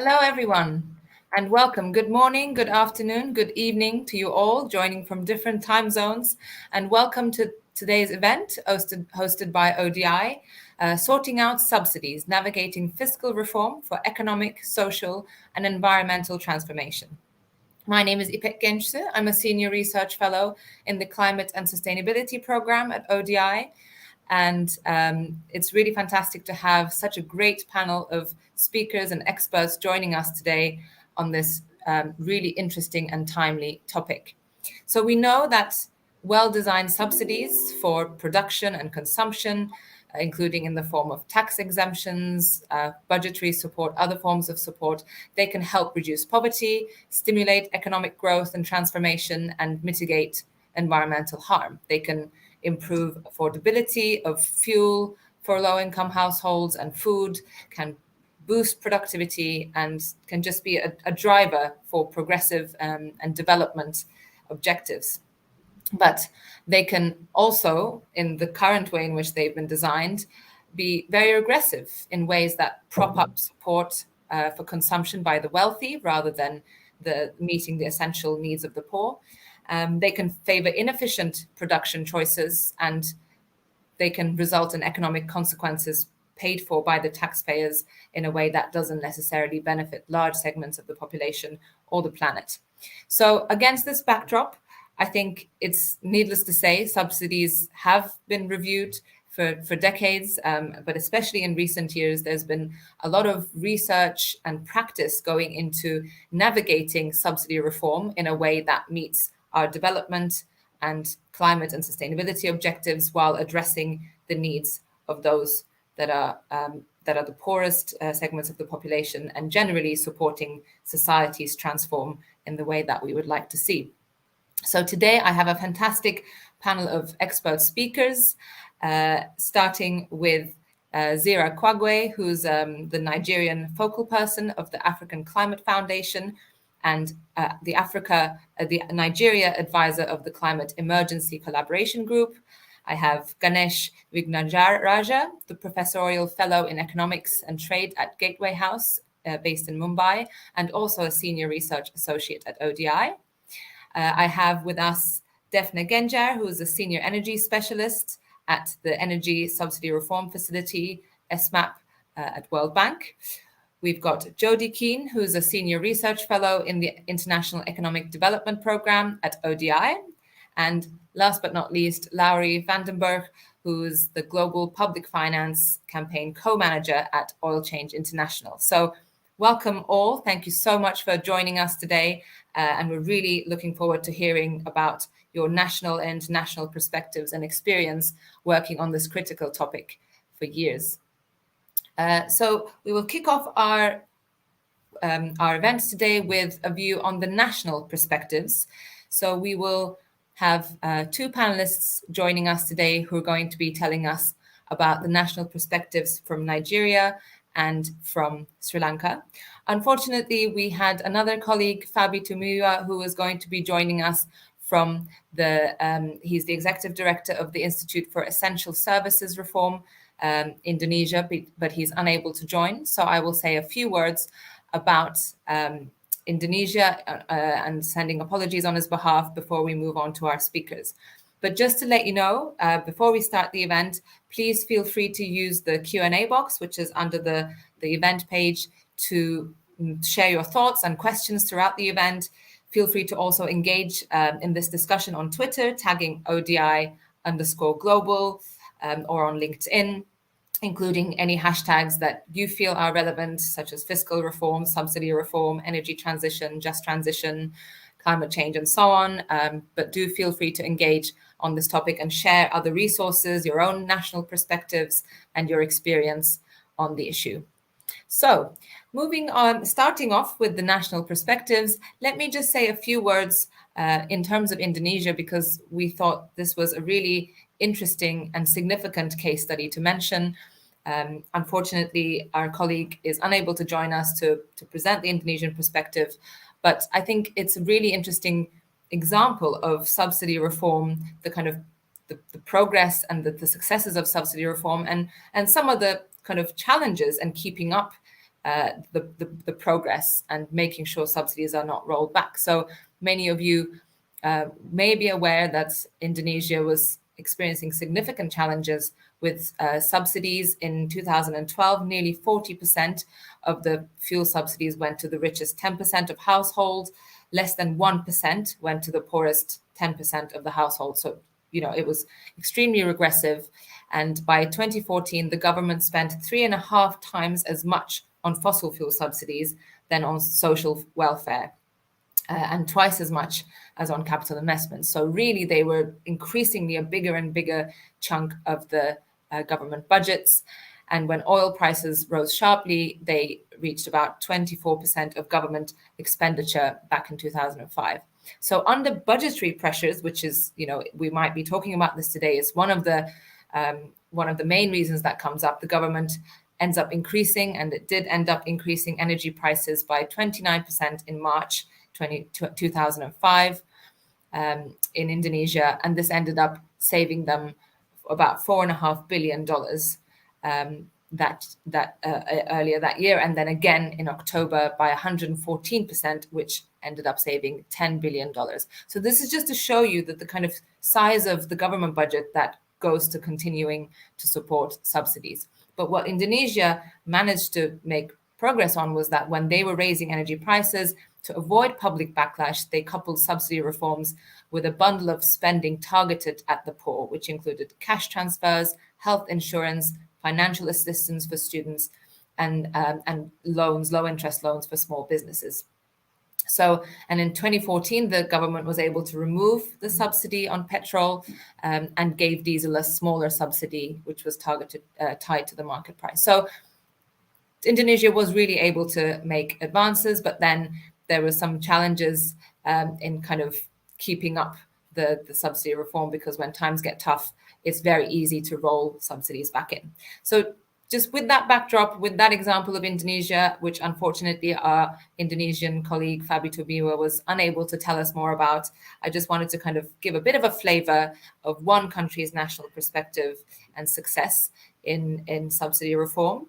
Hello, everyone, and welcome. Good morning, good afternoon, good evening to you all joining from different time zones. And welcome to today's event hosted by ODI, Sorting Out Subsidies, Navigating Fiscal Reform for Economic, Social, and Environmental Transformation. My name is İpek Gençse. I'm a senior research fellow in the Climate and Sustainability Program at ODI. And it's really fantastic to have such a great panel of speakers and experts joining us today on this really interesting and timely topic. So we know that well-designed subsidies for production and consumption, including in the form of tax exemptions, budgetary support, other forms of support, they can help reduce poverty, stimulate economic growth and transformation, and mitigate environmental harm. They can improve affordability of fuel for low-income households and food, can boost productivity, and can just be a driver for progressive and development objectives. But they can also, in the current way in which they've been designed, be very aggressive in ways that prop up support for consumption by the wealthy rather than meeting the essential needs of the poor. They can favor inefficient production choices, and they can result in economic consequences paid for by the taxpayers in a way that doesn't necessarily benefit large segments of the population or the planet. So against this backdrop, I think it's needless to say, subsidies have been reviewed for decades, but especially in recent years, there's been a lot of research and practice going into navigating subsidy reform in a way that meets our development and climate and sustainability objectives while addressing the needs of those that are the poorest segments of the population and generally supporting societies transform in the way that we would like to see. So today I have a fantastic panel of expert speakers, starting with Zira Kwagwe, who's the Nigerian focal person of the African Climate Foundation and the Nigeria advisor of the Climate Emergency Collaboration Group. I have Ganesh Vignajaraja, the professorial fellow in economics and trade at Gateway House, based in Mumbai, and also a senior research associate at ODI. I have with us Defne Genjar, who is a senior energy specialist at the Energy Subsidy Reform Facility, ESMAP, at World Bank. We've got Jodie Keane, who's a senior research fellow in the International Economic Development Program at ODI. And last but not least, Laurie Vandenberg, who's the Global Public Finance Campaign co-manager at Oil Change International. So welcome all. Thank you so much for joining us today. And we're really looking forward to hearing about your national and international perspectives and experience working on this critical topic for years. So we will kick off our events today with a view on the national perspectives. So we will have two panelists joining us today who are going to be telling us about the national perspectives from Nigeria and from Sri Lanka. Unfortunately, we had another colleague, Fabi Tumua, who was going to be joining us from he's the executive director of the Institute for Essential Services Reform, Indonesia, but he's unable to join. So I will say a few words about Indonesia and sending apologies on his behalf before we move on to our speakers. But just to let you know, before we start the event, please feel free to use the Q&A box, which is under the event page, to share your thoughts and questions throughout the event. Feel free to also engage in this discussion on Twitter, tagging ODI_global or on LinkedIn, including any hashtags that you feel are relevant, such as fiscal reform, subsidy reform, energy transition, just transition, climate change, and so on. But do feel free to engage on this topic and share other resources, your own national perspectives, and your experience on the issue. So moving on, starting off with the national perspectives, let me just say a few words in terms of Indonesia, because we thought this was a really interesting and significant case study to mention. Unfortunately, our colleague is unable to join us to present the Indonesian perspective, but I think it's a really interesting example of subsidy reform, the kind of the progress and the successes of subsidy reform, and some of the kind of challenges and keeping up the progress and making sure subsidies are not rolled back. So many of you may be aware that Indonesia was experiencing significant challenges with subsidies in 2012. Nearly 40% of the fuel subsidies went to the richest 10% of households. Less than 1% went to the poorest 10% of the household. So, it was extremely regressive. And by 2014, the government spent 3.5 times as much on fossil fuel subsidies than on social welfare. And twice as much as on capital investments. So really, they were increasingly a bigger and bigger chunk of the government budgets. And when oil prices rose sharply, they reached about 24% of government expenditure back in 2005. So under budgetary pressures, which is, we might be talking about this today, is one of the main reasons that comes up. The government ends up increasing, and it did end up increasing energy prices by 29% in March 2005 in Indonesia, and this ended up saving them about $4.5 billion earlier that year, and then again in October by 114%, which ended up saving $10 billion. So this is just to show you that the kind of size of the government budget that goes to continuing to support subsidies. But what Indonesia managed to make progress on was that when they were raising energy prices, to avoid public backlash, they coupled subsidy reforms with a bundle of spending targeted at the poor, which included cash transfers, health insurance, financial assistance for students, and loans, low-interest loans for small businesses. So, and in 2014, the government was able to remove the subsidy on petrol and gave diesel a smaller subsidy, which was tied to the market price. So Indonesia was really able to make advances, but then there were some challenges in kind of keeping up the subsidy reform, because when times get tough, it's very easy to roll subsidies back in. So just with that backdrop, with that example of Indonesia, which unfortunately our Indonesian colleague Fabi Tumiwa was unable to tell us more about, I just wanted to kind of give a bit of a flavor of one country's national perspective and success in subsidy reform.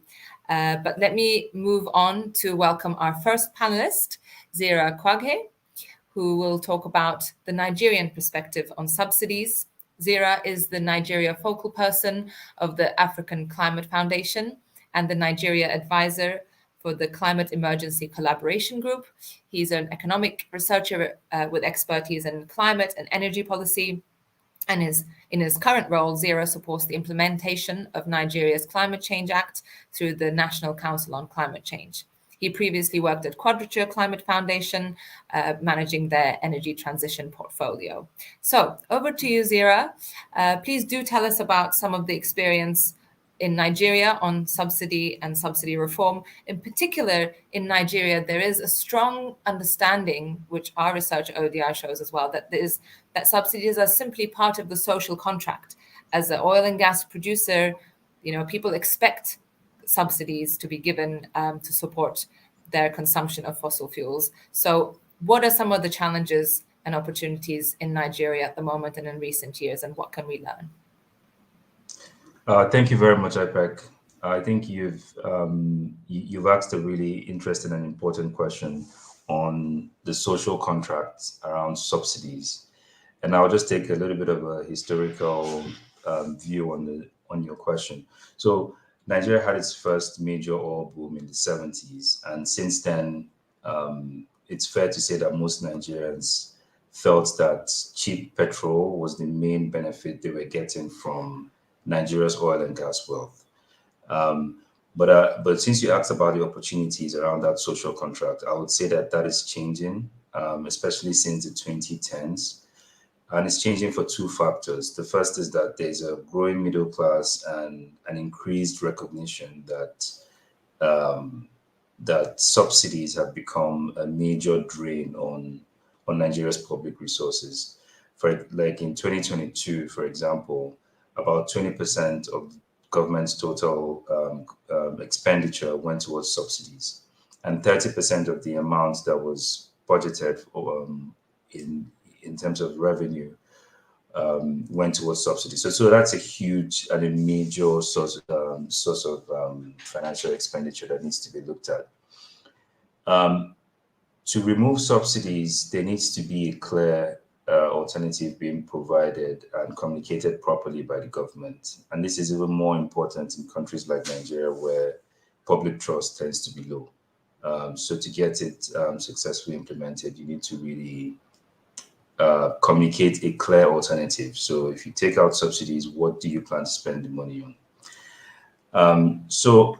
But let me move on to welcome our first panelist, Zira Kwaghe, who will talk about the Nigerian perspective on subsidies. Zira is the Nigeria focal person of the African Climate Foundation and the Nigeria advisor for the Climate Emergency Collaboration Group. He's an economic researcher with expertise in climate and energy policy. And in his current role, Zira supports the implementation of Nigeria's Climate Change Act through the National Council on Climate Change. He previously worked at Quadrature Climate Foundation, managing their energy transition portfolio. So over to you, Zira. Please do tell us about some of the experience in Nigeria on subsidy and subsidy reform. In particular, in Nigeria, there is a strong understanding, which our research at ODI shows as well, that subsidies are simply part of the social contract. As an oil and gas producer, people expect subsidies to be given to support their consumption of fossil fuels. So what are some of the challenges and opportunities in Nigeria at the moment and in recent years, and what can we learn? Thank you very much, IPEC. I think you've asked a really interesting and important question on the social contract around subsidies, and I'll just take a little bit of a historical view on your question. So Nigeria had its first major oil boom in the 70s, and since then, it's fair to say that most Nigerians felt that cheap petrol was the main benefit they were getting from Nigeria's oil and gas wealth. But since you asked about the opportunities around that social contract, I would say that is changing, especially since the 2010s. And it's changing for two factors. The first is that there's a growing middle class and an increased recognition that subsidies have become a major drain on Nigeria's public resources. Like in 2022, for example, about 20% of government's total expenditure went towards subsidies, and 30% of the amount that was budgeted in terms of revenue went towards subsidies. So that's a huge and a major source of financial expenditure that needs to be looked at. To remove subsidies, there needs to be a clear alternative being provided and communicated properly by the government. And this is even more important in countries like Nigeria, where public trust tends to be low. So to get it successfully implemented, you need to really communicate a clear alternative. So if you take out subsidies, what do you plan to spend the money on? So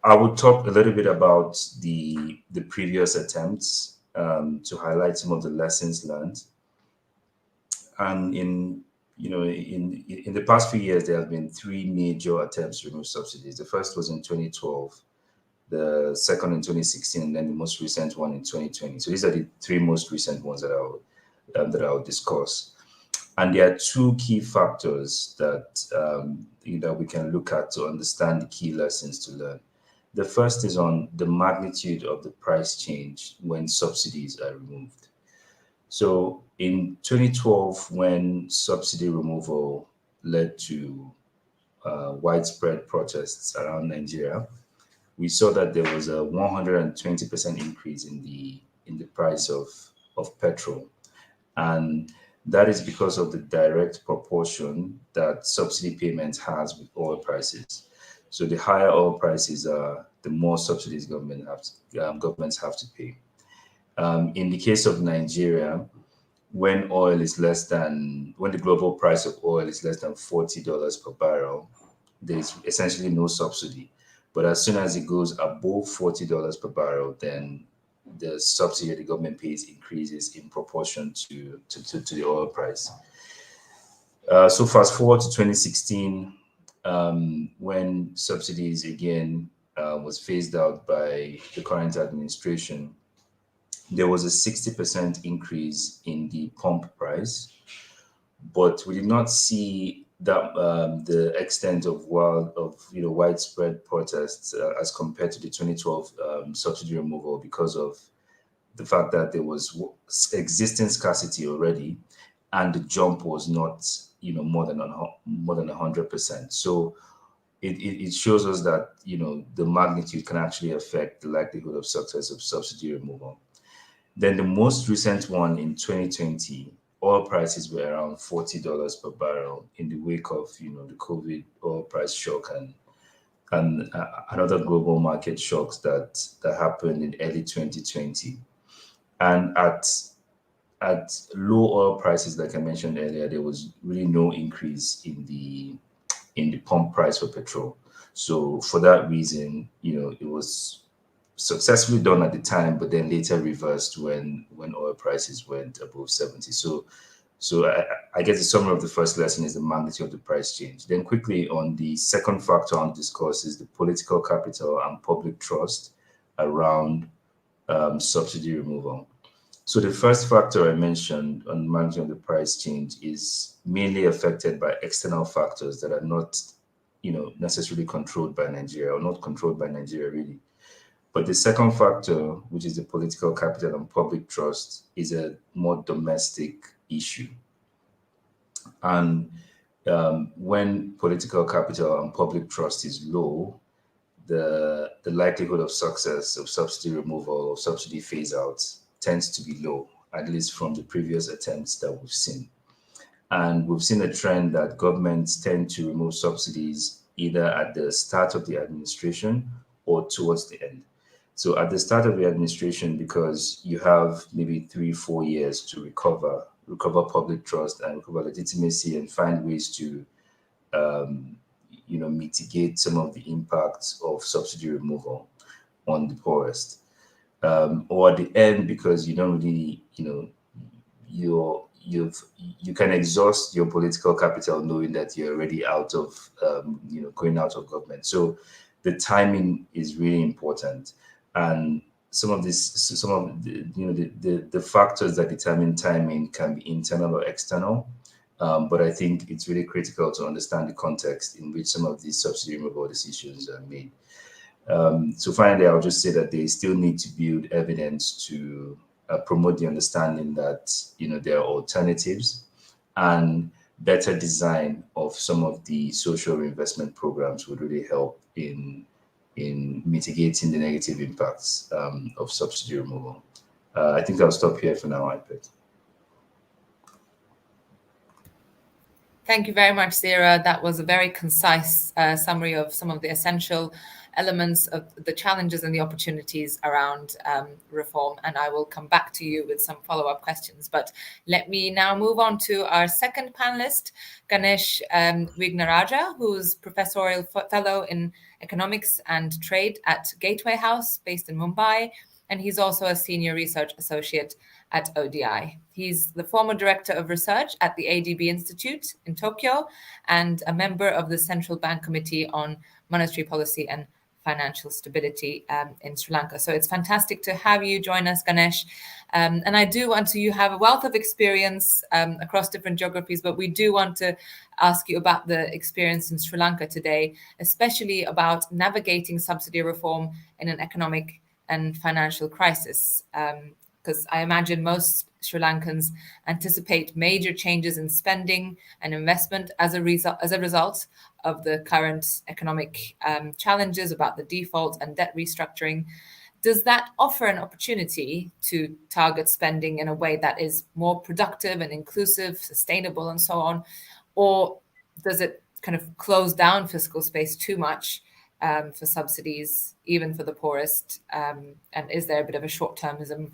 I would talk a little bit about the previous attempts to highlight some of the lessons learned. And in the past few years, there have been three major attempts to remove subsidies. The first was in 2012, the second in 2016, and then the most recent one in 2020. So these are the three most recent ones that I'll discuss. And there are two key factors that we can look at to understand the key lessons to learn. The first is on the magnitude of the price change when subsidies are removed. So in 2012, when subsidy removal led to widespread protests around Nigeria, we saw that there was a 120% increase in the price of petrol. And that is because of the direct proportion that subsidy payment has with oil prices. So the higher oil prices are, the more subsidies governments have to pay. In the case of Nigeria, when the global price of oil is less than $40 per barrel, there is essentially no subsidy. But as soon as it goes above $40 per barrel, then the subsidy the government pays increases in proportion to the oil price. So fast forward to 2016, when subsidies again was phased out by the current administration, there was a 60% increase in the pump price, but we did not see that the extent of widespread protests as compared to the 2012 subsidy removal, because of the fact that there was existing scarcity already, and the jump was not more than 100%. So it shows us that the magnitude can actually affect the likelihood of success of subsidy removal. Then the most recent one in 2020, oil prices were around $40 per barrel in the wake of the COVID oil price shock and other global market shocks that happened in early 2020. And at low oil prices, like I mentioned earlier, there was really no increase in the pump price for petrol. So for that reason, it was successfully done at the time, but then later reversed when oil prices went above 70. So I guess the summary of the first lesson is the magnitude of the price change. Then quickly on the second factor I'll discuss is the political capital and public trust around subsidy removal. So the first factor I mentioned on managing the price change is mainly affected by external factors that are not, necessarily controlled by Nigeria, or not controlled by Nigeria really. But the second factor, which is the political capital and public trust, is a more domestic issue. And when political capital and public trust is low, the likelihood of success of subsidy removal or subsidy phase out tends to be low, at least from the previous attempts that we've seen. And we've seen a trend that governments tend to remove subsidies either at the start of the administration or towards the end. So at the start of the administration, because you have maybe 3-4 years to recover public trust and recover legitimacy and find ways to mitigate some of the impacts of subsidy removal on the poorest. Or at the end, because you don't really, you can exhaust your political capital knowing that you're already out of, going out of government. So the timing is really important, and some of the factors that determine timing can be internal or external. But I think it's really critical to understand the context in which some of these subsidy removal decisions are made. So finally, I'll just say that they still need to build evidence to promote the understanding that there are alternatives, and better design of some of the social reinvestment programs would really help in mitigating the negative impacts of subsidy removal. I think I'll stop here for now, iPad. Thank you very much, Sarah. That was a very concise summary of some of the essential elements of the challenges and the opportunities around reform. And I will come back to you with some follow-up questions. But let me now move on to our second panelist, Ganesh Vignaraja, who's professorial fellow in economics and trade at Gateway House, based in Mumbai. And he's also a senior research associate at ODI. He's the former director of research at the ADB Institute in Tokyo and a member of the Central Bank Committee on Monetary Policy and Financial Stability in Sri Lanka. So it's fantastic to have you join us, Ganesh. And I do want to, you have a wealth of experience across different geographies, but we do want to ask you about the experience in Sri Lanka today, especially about navigating subsidy reform in an economic and financial crisis. Because I imagine most Sri Lankans anticipate major changes in spending and investment as a result of the current economic challenges about the default and debt restructuring. Does that offer an opportunity to target spending in a way that is more productive and inclusive, sustainable, and so on? Or does it kind of close down fiscal space too much for subsidies, even for the poorest? And is there a bit of a short-termism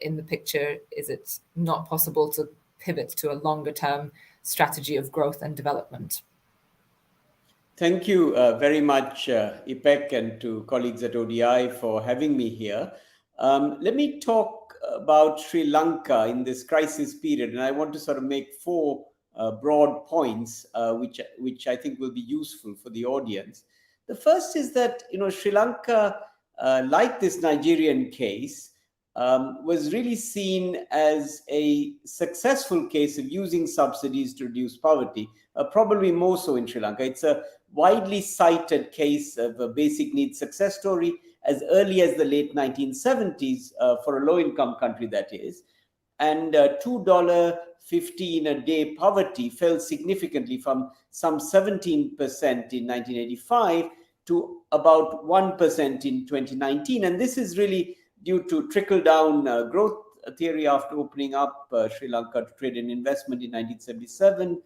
in the picture? Is it not possible to pivot to a longer-term strategy of growth and development? Thank you very much, Ipek, and to colleagues at ODI for having me here. Let me talk about Sri Lanka in this crisis period, and I want to sort of make four broad points, which I think will be useful for the audience. The first is that Sri Lanka, like this Nigerian case, was really seen as a successful case of using subsidies to reduce poverty, probably more so in Sri Lanka. It's a widely cited case of a basic needs success story as early as the late 1970s for a low-income country, that is. And $2.15 a day poverty fell significantly from some 17% in 1985 to about 1% in 2019. And this is really due to trickle-down growth theory after opening up Sri Lanka to trade and investment in 1977,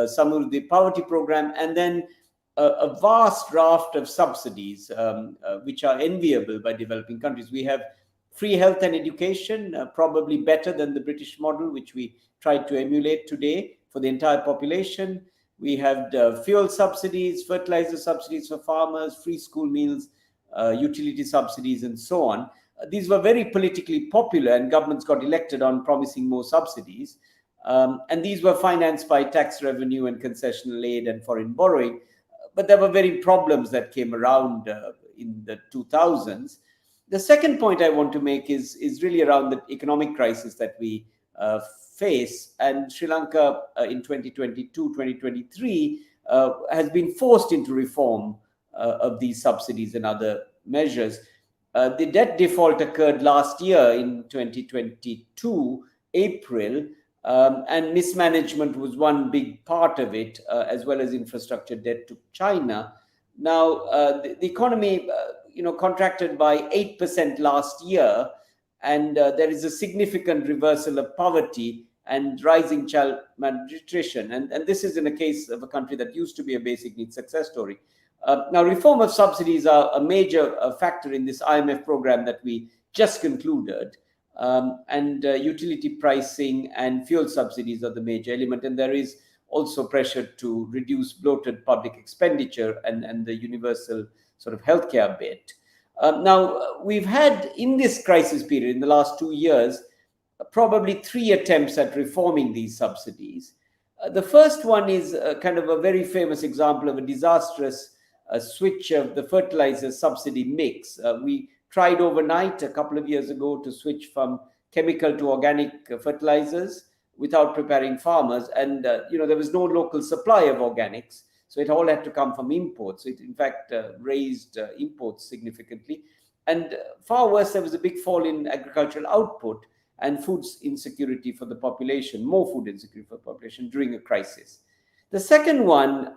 some of the poverty program, and then a vast raft of subsidies, which are enviable by developing countries. We have free health and education, probably better than the British model, which we try to emulate today for the entire population. We have fuel subsidies, fertilizer subsidies for farmers, free school meals, utility subsidies, and so on. These were very politically popular, and governments got elected on promising more subsidies. And these were financed by tax revenue and concessional aid and foreign borrowing. But there were very problems that came around in the 2000s. The second point I want to make is really around the economic crisis that we face. And Sri Lanka in 2022, 2023 has been forced into reform of these subsidies and other measures. The debt default occurred last year in 2022, April, and mismanagement was one big part of it, as well as infrastructure debt to China. Now, the economy, contracted by 8% last year, and there is a significant reversal of poverty and rising child malnutrition. And this is in a case of a country that used to be a basic needs success story. Now, reform of subsidies are a major factor in this IMF program that we just concluded. And utility pricing and fuel subsidies are the major element. And there is also pressure to reduce bloated public expenditure and the universal sort of healthcare bit. Now, we've had in this crisis period, in the last 2 years, probably 3 attempts at reforming these subsidies. The first one is kind of a very famous example of a disastrous switch of the fertilizer subsidy mix. We tried overnight a couple of years ago to switch from chemical to organic fertilizers without preparing farmers. And, there was no local supply of organics. So it all had to come from imports. It, in fact, raised imports significantly. And far worse, there was a big fall in agricultural output. and food insecurity for the population, more food insecurity for the population during a crisis. The second one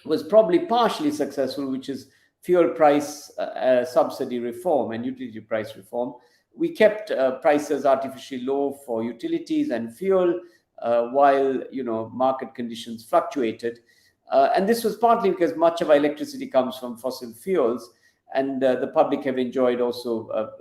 was probably partially successful, which is fuel price subsidy reform and utility price reform. We kept prices artificially low for utilities and fuel while market conditions fluctuated. And this was partly because much of our electricity comes from fossil fuels, and the public have enjoyed also,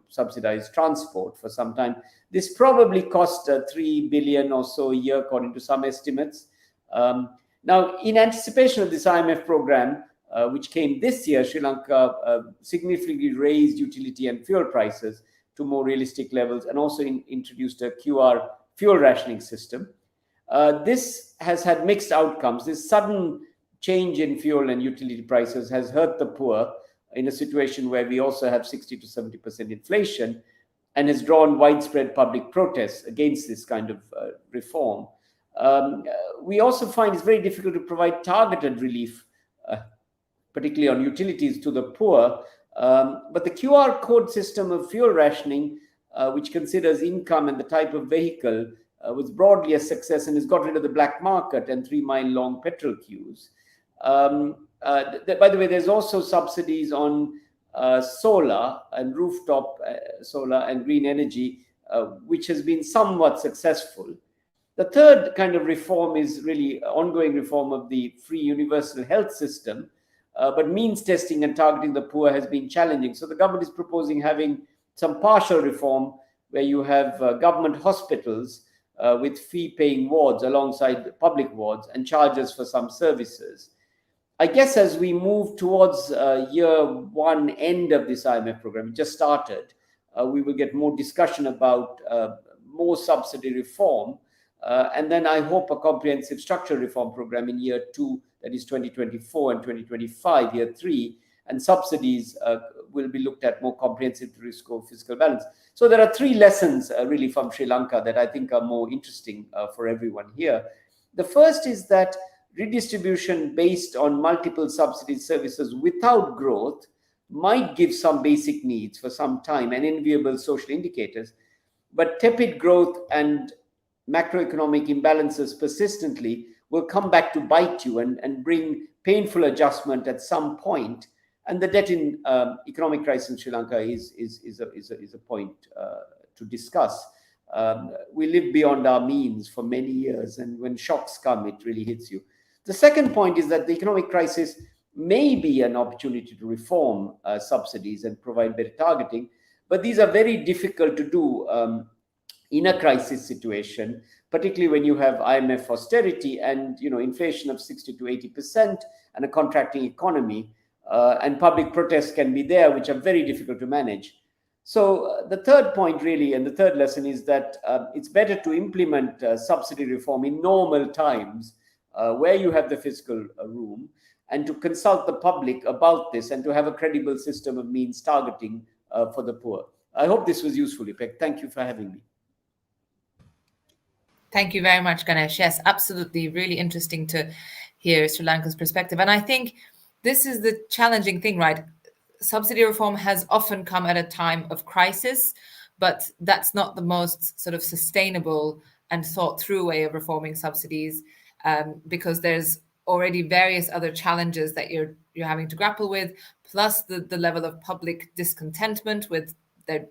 subsidized transport for some time. This probably cost 3 billion or so a year, according to some estimates. Now, in anticipation of this IMF program, which came this year, Sri Lanka significantly raised utility and fuel prices to more realistic levels, and also introduced a QR fuel rationing system. This has had mixed outcomes. This sudden change in fuel and utility prices has hurt the poor in a situation where we also have 60 to 70% inflation, and has drawn widespread public protests against this kind of reform. We also find it's very difficult to provide targeted relief, particularly on utilities, to the poor. But the QR code system of fuel rationing, which considers income and the type of vehicle, was broadly a success and has got rid of the black market and 3-mile-long petrol queues. By the way, there's also subsidies on solar and rooftop solar and green energy, which has been somewhat successful. The third kind of reform is really ongoing reform of the free universal health system, but means testing and targeting the poor has been challenging. So the government is proposing having some partial reform where you have government hospitals with fee-paying wards alongside public wards and charges for some services. I guess as we move towards year one end of this IMF program, it just started, we will get more discussion about more subsidy reform. And then I hope a comprehensive structural reform program in year two, that is 2024 and 2025, year three, and subsidies will be looked at more comprehensive to restore fiscal balance. So there are three lessons really from Sri Lanka that I think are more interesting for everyone here. The first is that redistribution based on multiple subsidy services without growth might give some basic needs for some time and enviable social indicators, but tepid growth and macroeconomic imbalances persistently will come back to bite you and bring painful adjustment at some point. And the debt in economic crisis in Sri Lanka is a point to discuss. We live beyond our means for many years, and when shocks come, it really hits you. The second point is that the economic crisis may be an opportunity to reform subsidies and provide better targeting, but these are very difficult to do in a crisis situation, particularly when you have IMF austerity and inflation of 60 to 80% and a contracting economy, and public protests can be there, which are very difficult to manage. So the third point really, and the third lesson, is that it's better to implement subsidy reform in normal times where you have the fiscal room, and to consult the public about this, and to have a credible system of means targeting for the poor. I hope this was useful, Ipek. Thank you for having me. Thank you very much, Ganesh. Yes, absolutely. Really interesting to hear Sri Lanka's perspective. And I think this is the challenging thing, right? Subsidy reform has often come at a time of crisis, but that's not the most sort of sustainable and thought through way of reforming subsidies, because there's already various other challenges that you're having to grapple with, plus the level of public discontentment with the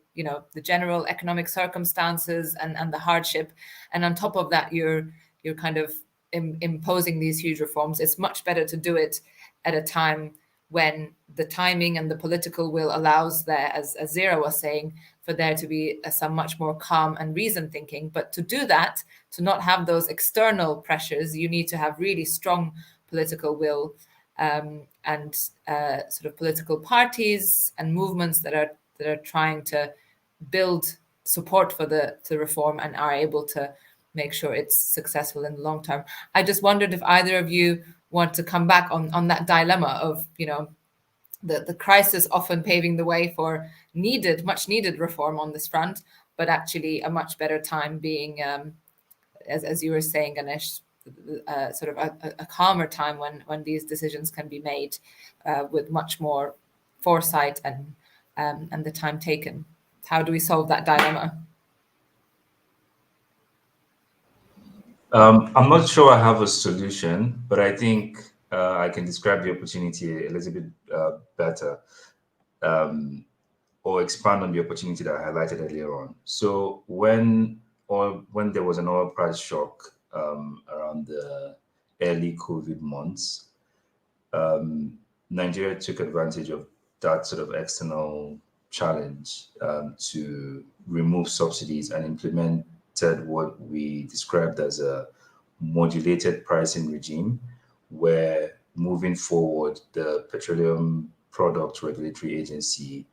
general economic circumstances and the hardship, and on top of that you're kind of imposing these huge reforms. It's much better to do it at a time when the timing and the political will allows there, as Zira was saying, for there to be some much more calm and reasoned thinking. But to do that, to not have those external pressures, you need to have really strong political will, and sort of political parties and movements that are trying to build support for the reform and are able to make sure it's successful in the long term. I just wondered if either of you want to come back on that dilemma of, the crisis often paving the way for much needed reform on this front, but actually a much better time being, as you were saying, Ganesh, sort of a calmer time when these decisions can be made with much more foresight and the time taken. How do we solve that dilemma? I'm not sure I have a solution, but I think I can describe the opportunity a little bit better, um, or expand on the opportunity that I highlighted earlier on. So when there was an oil price shock around the early COVID months, Nigeria took advantage of that sort of external challenge to remove subsidies and implemented what we described as a modulated pricing regime, where moving forward, the Petroleum Product Regulatory Agency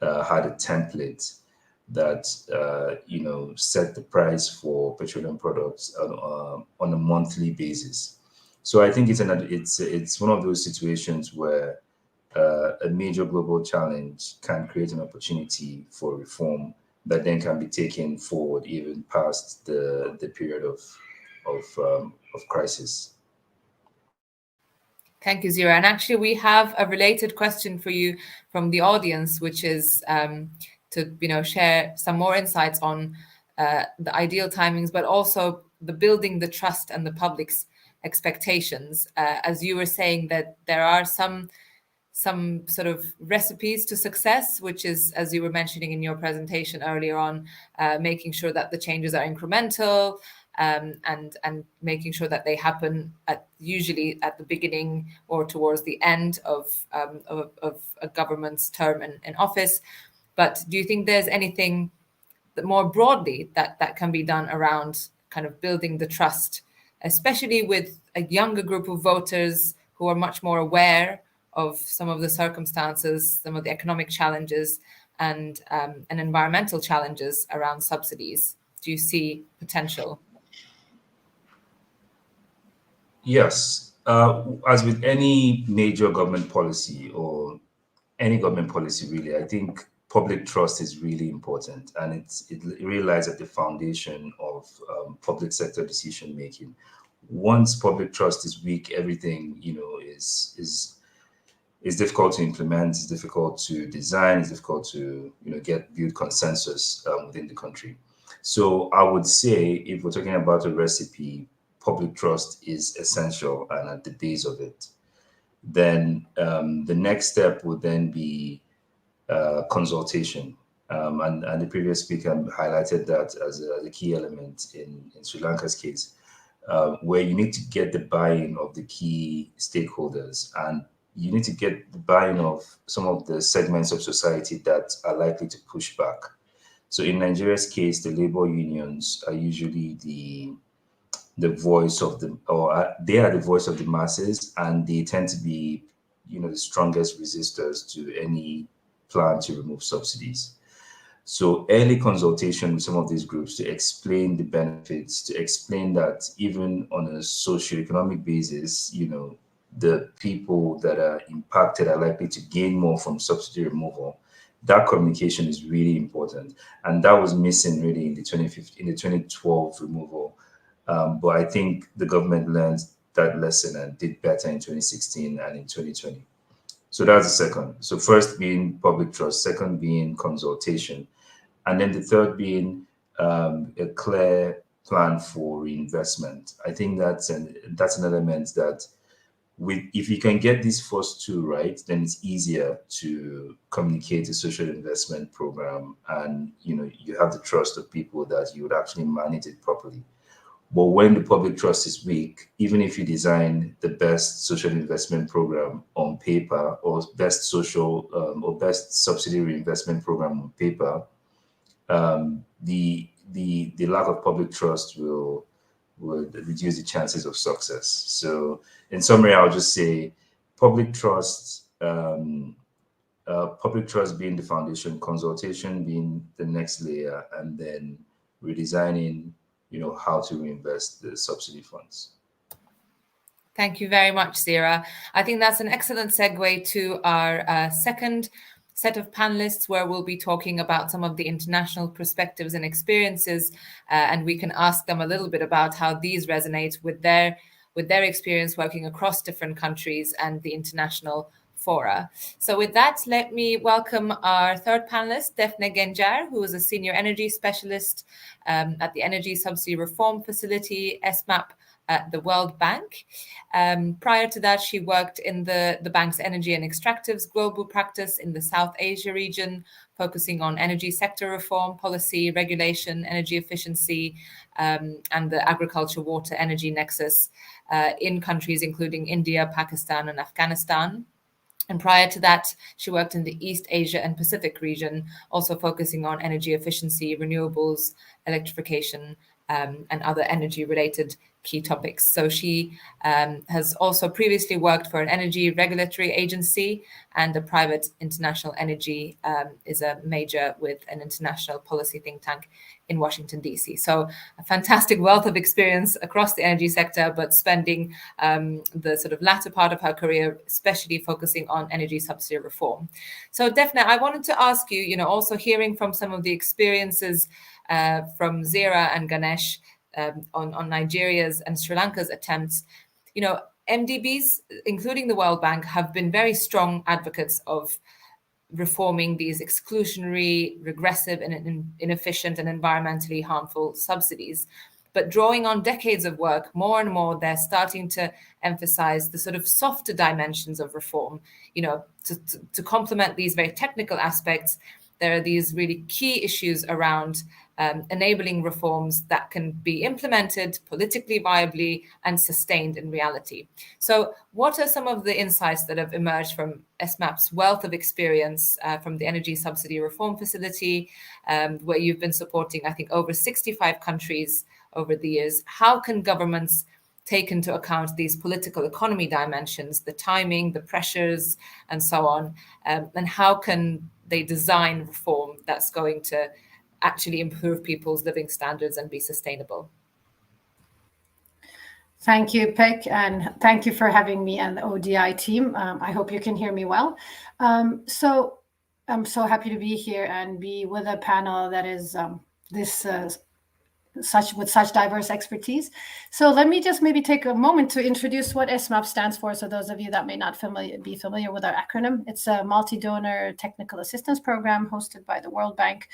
had a template that set the price for petroleum products on a monthly basis. So I think it's one of those situations where a major global challenge can create an opportunity for reform that then can be taken forward even past the period of crisis. Thank you, Zira. And actually, we have a related question for you from the audience, which is to share some more insights on the ideal timings, but also the building the trust and the public's expectations. As you were saying, that there are some sort of recipes to success, which is, as you were mentioning in your presentation earlier on, making sure that the changes are incremental, and making sure that they happen usually at the beginning or towards the end of a government's term in office. But do you think there's anything that more broadly that can be done around kind of building the trust, especially with a younger group of voters who are much more aware of some of the circumstances, some of the economic challenges, and environmental challenges around subsidies? Do you see potential? Yes, as with any major government policy or any government policy, really, I think public trust is really important, and it really lies at the foundation of public sector decision making. Once public trust is weak, everything is difficult to implement, it's difficult to design, it's difficult to get build consensus within the country. So I would say if we're talking about a recipe, public trust is essential and at the base of it. Then the next step would then be consultation. And the previous speaker highlighted that as a key element in Sri Lanka's case, where you need to get the buy-in of the key stakeholders, and you need to get the buy-in of some of the segments of society that are likely to push back. So in Nigeria's case, the labor unions are usually the voice of the, or they are the voice of the masses, and they tend to be, the strongest resistors to any plan to remove subsidies. So early consultation with some of these groups to explain the benefits, to explain that even on a socio-economic basis, the people that are impacted are likely to gain more from subsidy removal. That communication is really important, and that was missing really in the 2015, in the 2012 removal. But I think the government learned that lesson and did better in 2016 and in 2020. So that's the second. So first being public trust, second being consultation, and then the third being a clear plan for reinvestment. I think that's an element that with if you can get these first two right, then it's easier to communicate a social investment program, and you have the trust of people that you would actually manage it properly. But when the public trust is weak, even if you design the best social investment program on paper, or best social or best subsidy reinvestment program on paper, the lack of public trust will reduce the chances of success. So, in summary, I'll just say public trust, public trust being the foundation, consultation being the next layer, and then redesigning, how to reinvest the subsidy funds. Thank you very much, Zira. I think that's an excellent segue to our second set of panelists, where we'll be talking about some of the international perspectives and experiences, and we can ask them a little bit about how these resonate with their experience working across different countries and the international fora. So with that, let me welcome our third panelist, Defne Gencer, who is a senior energy specialist at the Energy Subsidy Reform Facility, SMAP, at the World Bank. Prior to that, she worked in the bank's energy and extractives global practice in the South Asia region, focusing on energy sector reform, policy, regulation, energy efficiency, and the agriculture, water, energy nexus in countries including India, Pakistan, and Afghanistan. And prior to that, she worked in the East Asia and Pacific region, also focusing on energy efficiency, renewables, electrification, and other energy-related key topics. So she has also previously worked for an energy regulatory agency and a private international energy is a major with an international policy think tank in Washington, D.C. So a fantastic wealth of experience across the energy sector, but spending the sort of latter part of her career, especially focusing on energy subsidy reform. So Defne, I wanted to ask you, also hearing from some of the experiences from Zira and Ganesh on Nigeria's and Sri Lanka's attempts, MDBs, including the World Bank, have been very strong advocates of reforming these exclusionary, regressive, and inefficient and environmentally harmful subsidies. But drawing on decades of work, more and more, they're starting to emphasize the sort of softer dimensions of reform, to complement these very technical aspects. There are these really key issues around enabling reforms that can be implemented politically viably and sustained in reality. So what are some of the insights that have emerged from SMAP's wealth of experience from the Energy Subsidy Reform Facility, where you've been supporting, I think, over 65 countries over the years? How can governments take into account these political economy dimensions, the timing, the pressures, and so on? And how can they design reform that's going to actually improve people's living standards and be sustainable? Thank you, Pek, and thank you for having me and the ODI team. I hope you can hear me well. So I'm so happy to be here and be with a panel that is with such diverse expertise. So let me just maybe take a moment to introduce what SMAP stands for. So those of you that may not be familiar with our acronym, it's a multi-donor technical assistance program hosted by the World Bank,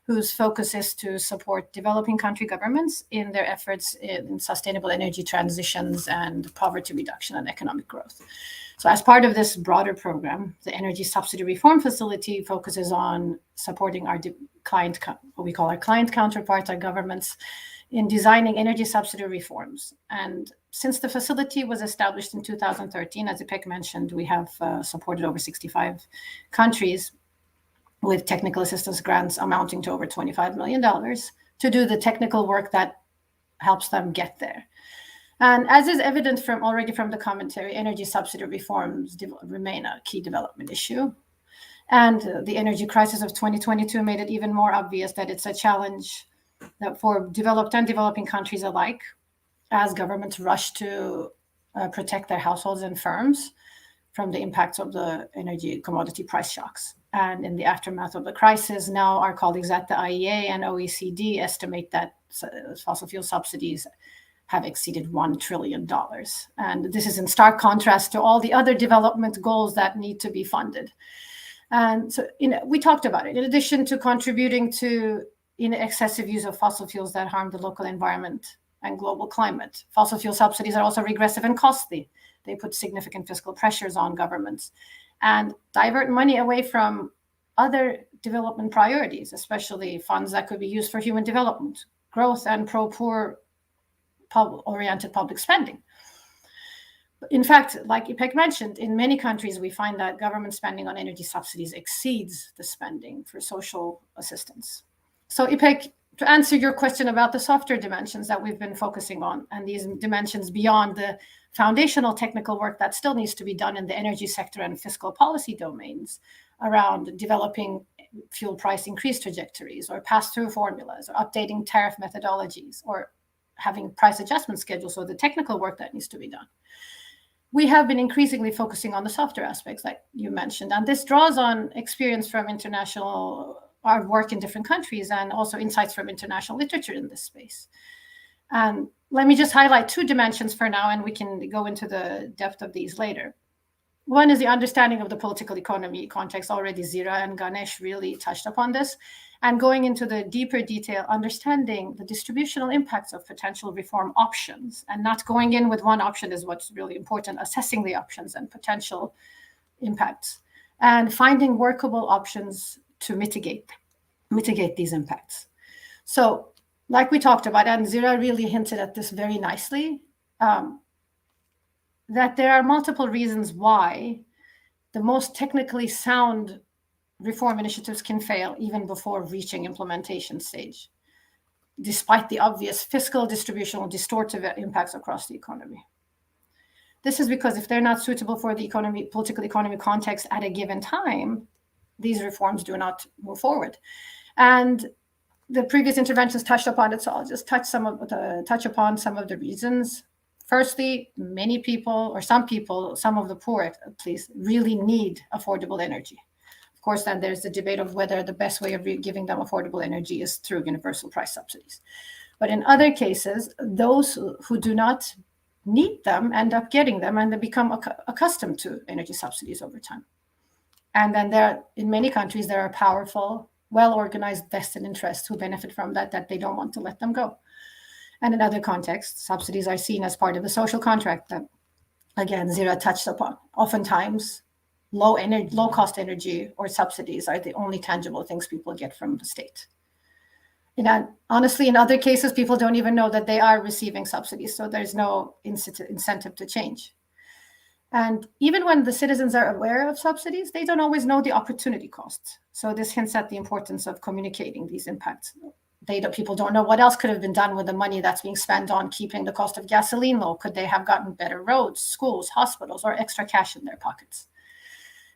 whose focus is to support developing country governments in their efforts in sustainable energy transitions and poverty reduction and economic growth. So as part of this broader program, the Energy Subsidy Reform Facility focuses on supporting our what we call our client counterparts, our governments, in designing energy subsidy reforms. And since the facility was established in 2013, as Ipek mentioned, we have supported over 65 countries with technical assistance grants amounting to over $25 million to do the technical work that helps them get there. And as is evident already from the commentary, energy subsidy reforms remain a key development issue. And the energy crisis of 2022 made it even more obvious that it's a challenge that for developed and developing countries alike, as governments rush to protect their households and firms from the impacts of the energy commodity price shocks. And in the aftermath of the crisis, now our colleagues at the IEA and OECD estimate that fossil fuel subsidies have exceeded $1 trillion. And this is in stark contrast to all the other development goals that need to be funded. And so we talked about it. In addition to contributing to excessive use of fossil fuels that harm the local environment and global climate, fossil fuel subsidies are also regressive and costly. They put significant fiscal pressures on governments and divert money away from other development priorities, especially funds that could be used for human development, growth, and pro-poor oriented public spending. In fact, like Ipek mentioned, in many countries, we find that government spending on energy subsidies exceeds the spending for social assistance. So Ipek, to answer your question about the softer dimensions that we've been focusing on, and these dimensions beyond the foundational technical work that still needs to be done in the energy sector and fiscal policy domains around developing fuel price increase trajectories or pass-through formulas or updating tariff methodologies or having price adjustment schedules, so the technical work that needs to be done. We have been increasingly focusing on the softer aspects like you mentioned, and this draws on experience from our work in different countries and also insights from international literature in this space. And let me just highlight two dimensions for now, and we can go into the depth of these later. one is the understanding of the political economy context. Already Zira and Ganesh really touched upon this. And going into the deeper detail, understanding the distributional impacts of potential reform options, and not going in with one option is what's really important, assessing the options and potential impacts, and finding workable options to mitigate these impacts. So, like we talked about, and Zira really hinted at this very nicely, that there are multiple reasons why the most technically sound reform initiatives can fail even before reaching implementation stage, despite the obvious fiscal, distributional, distortive impacts across the economy. This is because if they're not suitable for the political economy context at a given time, these reforms do not move forward. And the previous interventions touched upon it, so I'll just touch upon some of the reasons. Firstly, many people, or some people, some of the poor at least, really need affordable energy. Of course, then there's the debate of whether the best way of giving them affordable energy is through universal price subsidies. But in other cases, those who do not need them end up getting them, and they become accustomed to energy subsidies over time. And then in many countries, there are powerful, well-organized vested interests who benefit from that they don't want to let them go. And in other contexts, subsidies are seen as part of the social contract that, again, Zira touched upon. Oftentimes, low-cost energy or subsidies are the only tangible things people get from the state. Honestly, in other cases, people don't even know that they are receiving subsidies, so there's no incentive to change. And even when the citizens are aware of subsidies, they don't always know the opportunity costs. So this hints at the importance of communicating these impacts. People don't know what else could have been done with the money that's being spent on keeping the cost of gasoline low. Could they have gotten better roads, schools, hospitals, or extra cash in their pockets?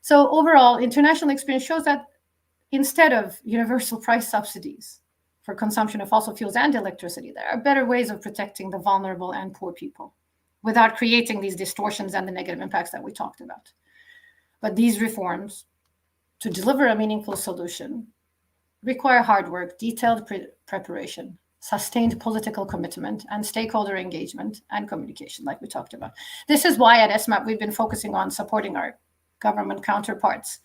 So overall, international experience shows that instead of universal price subsidies for consumption of fossil fuels and electricity, there are better ways of protecting the vulnerable and poor people without creating these distortions and the negative impacts that we talked about. But these reforms, to deliver a meaningful solution, require hard work, detailed preparation, sustained political commitment, and stakeholder engagement and communication, like we talked about. This is why at SMAP we've been focusing on supporting our government counterparts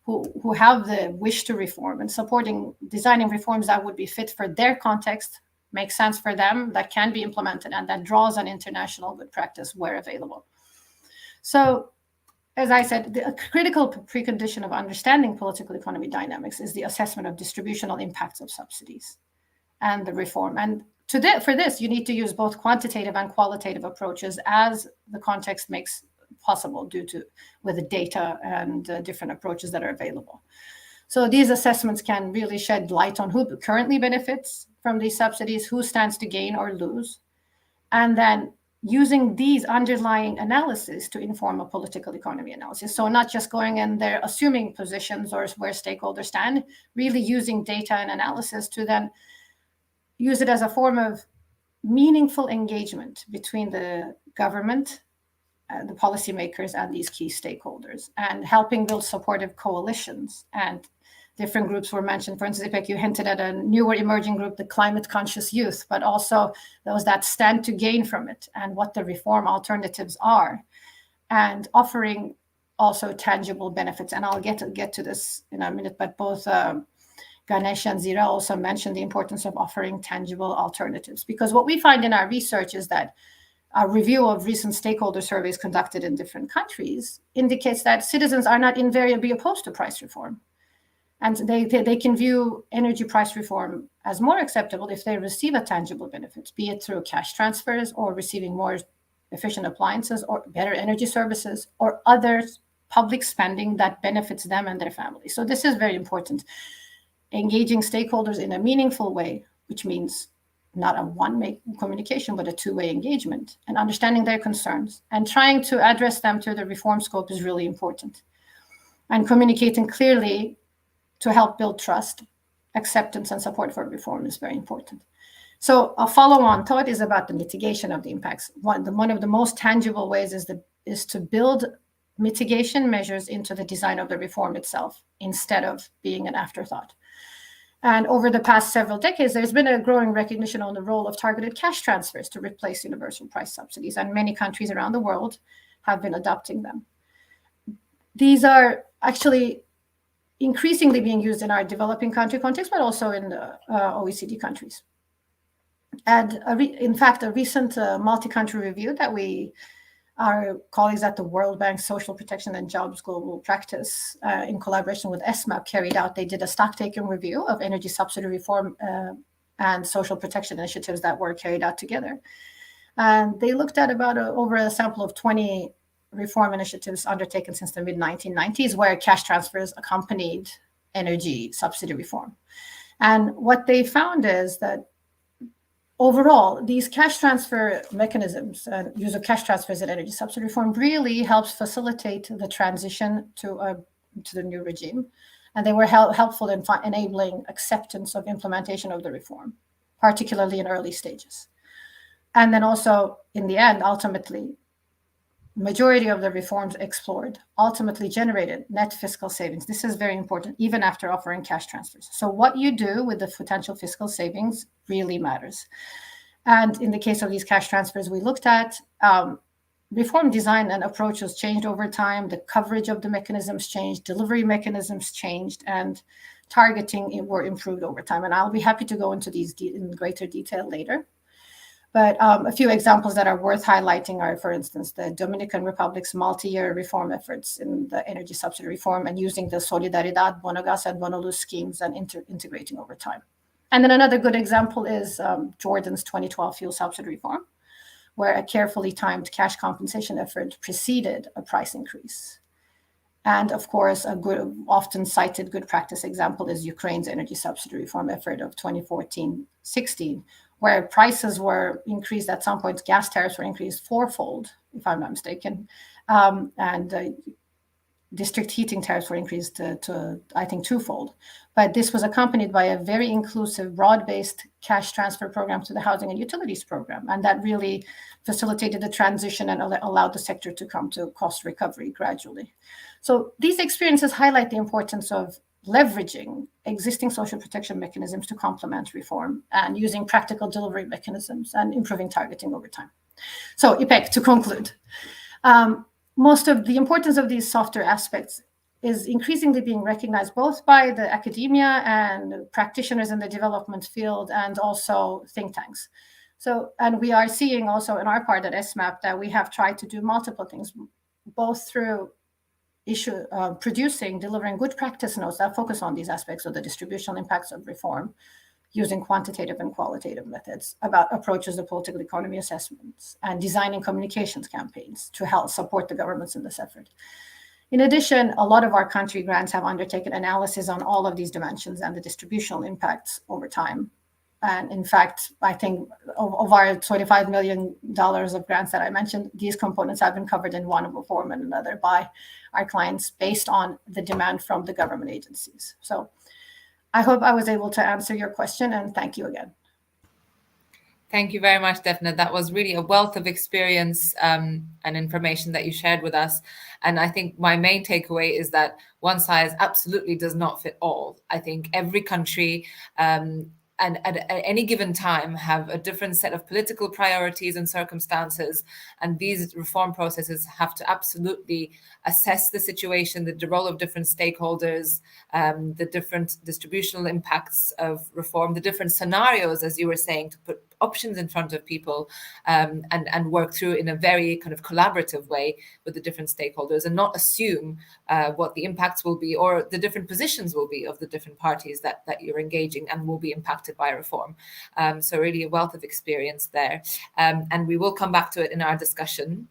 who have the wish to reform, and designing reforms that would be fit for their context, make sense for them, that can be implemented, and that draws on international good practice where available. So, as I said, a critical precondition of understanding political economy dynamics is the assessment of distributional impacts of subsidies and the reform. And for this, you need to use both quantitative and qualitative approaches as the context makes possible with the data and different approaches that are available. So these assessments can really shed light on who currently benefits from these subsidies, who stands to gain or lose, and then using these underlying analyses to inform a political economy analysis. So not just going in there assuming positions or where stakeholders stand, really using data and analysis to then use it as a form of meaningful engagement between the government, the policymakers, and these key stakeholders, and helping build supportive coalitions. And different groups were mentioned. For instance, Ipek, you hinted at a newer emerging group, the climate conscious youth, but also those that stand to gain from it and what the reform alternatives are, and offering also tangible benefits. And I'll get to this in a minute, but both Ganesh and Zira also mentioned the importance of offering tangible alternatives, because what we find in our research is that a review of recent stakeholder surveys conducted in different countries indicates that citizens are not invariably opposed to price reform. And they can view energy price reform as more acceptable if they receive a tangible benefit, be it through cash transfers or receiving more efficient appliances or better energy services or other public spending that benefits them and their families. So this is very important. Engaging stakeholders in a meaningful way, which means not a one-way communication, but a two-way engagement, and understanding their concerns and trying to address them through the reform scope is really important. And communicating clearly to help build trust, acceptance, and support for reform is very important. So a follow-on thought is about the mitigation of the impacts. One of the most tangible ways is to build mitigation measures into the design of the reform itself, instead of being an afterthought. And over the past several decades, there's been a growing recognition on the role of targeted cash transfers to replace universal price subsidies, and many countries around the world have been adopting them. these are actually increasingly being used in our developing country context, but also in the OECD countries. And in fact, a recent multi-country review that our colleagues at the World Bank Social Protection and Jobs Global Practice, in collaboration with SMAP, carried out. They did a stock-taking review of energy subsidy reform and social protection initiatives that were carried out together. And they looked at about over a sample of 20 reform initiatives undertaken since the mid-1990s, where cash transfers accompanied energy subsidy reform. And what they found is that overall, these cash transfer mechanisms and use of cash transfers in energy subsidy reform really helps facilitate the transition to the new regime. And they were helpful in enabling acceptance of implementation of the reform, particularly in early stages. And then also, in the end, ultimately, majority of the reforms explored ultimately generated net fiscal savings. This is very important, even after offering cash transfers. So what you do with the potential fiscal savings really matters. And in the case of these cash transfers we looked at, reform design and approaches changed over time. The coverage of the mechanisms changed, delivery mechanisms changed, and targeting were improved over time. And I'll be happy to go into these in greater detail later. But a few examples that are worth highlighting are, for instance, the Dominican Republic's multi-year reform efforts in the energy subsidy reform and using the Solidaridad, Bonogas, and Bonoluz schemes and integrating over time. And then another good example is Jordan's 2012 fuel subsidy reform, where a carefully timed cash compensation effort preceded a price increase. And of course, a good, often cited good practice example is Ukraine's energy subsidy reform effort of 2014-16, where prices were increased at some point, gas tariffs were increased fourfold, if I'm not mistaken, and district heating tariffs were increased to I think, twofold. But this was accompanied by a very inclusive, broad-based cash transfer program to the housing and utilities program. And that really facilitated the transition and allowed the sector to come to cost recovery gradually. So these experiences highlight the importance of leveraging existing social protection mechanisms to complement reform and using practical delivery mechanisms and improving targeting over time. So IPEC, to conclude, most of the importance of these softer aspects is increasingly being recognized both by the academia and practitioners in the development field and also think tanks. So, and we are seeing also in our part at SMAP that we have tried to do multiple things, both through delivering good practice notes that focus on these aspects of the distributional impacts of reform, using quantitative and qualitative methods about approaches to political economy assessments, and designing communications campaigns to help support the governments in this effort. In addition, a lot of our country grants have undertaken analysis on all of these dimensions and the distributional impacts over time. And in fact, I think of our $25 million of grants that I mentioned, these components have been covered in one form and another by our clients based on the demand from the government agencies. So I hope I was able to answer your question, and thank you again. Thank you very much, Defna. That was really a wealth of experience and information that you shared with us. And I think my main takeaway is that one size absolutely does not fit all. I think every country and at any given time have a different set of political priorities and circumstances. And these reform processes have to absolutely assess the situation, the role of different stakeholders, the different distributional impacts of reform, the different scenarios, as you were saying, to put options in front of people and work through in a very kind of collaborative way with the different stakeholders and not assume what the impacts will be or the different positions will be of the different parties that you're engaging and will be impacted by reform. So really a wealth of experience there. And we will come back to it in our discussion.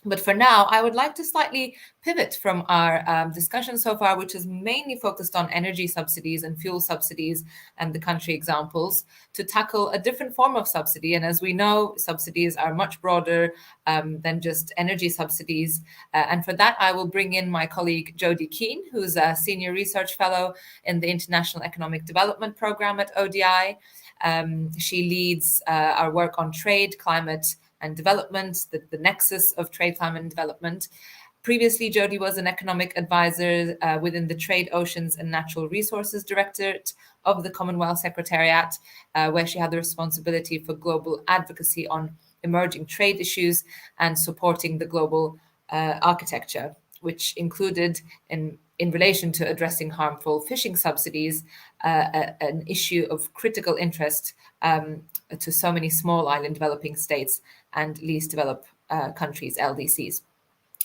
But for now, I would like to slightly pivot from our discussion so far, which is mainly focused on energy subsidies and fuel subsidies and the country examples, to tackle a different form of subsidy. And as we know, subsidies are much broader than just energy subsidies. And for that, I will bring in my colleague, Jody Keane, who's a senior research fellow in the International Economic Development Program at ODI. She leads our work on trade, climate, and development, the nexus of trade, climate, and development. Previously, Jody was an economic advisor within the Trade, Oceans, and Natural Resources Directorate of the Commonwealth Secretariat, where she had the responsibility for global advocacy on emerging trade issues and supporting the global architecture. which included in relation to addressing harmful fishing subsidies, an issue of critical interest to so many small island developing states and least developed countries, LDCs.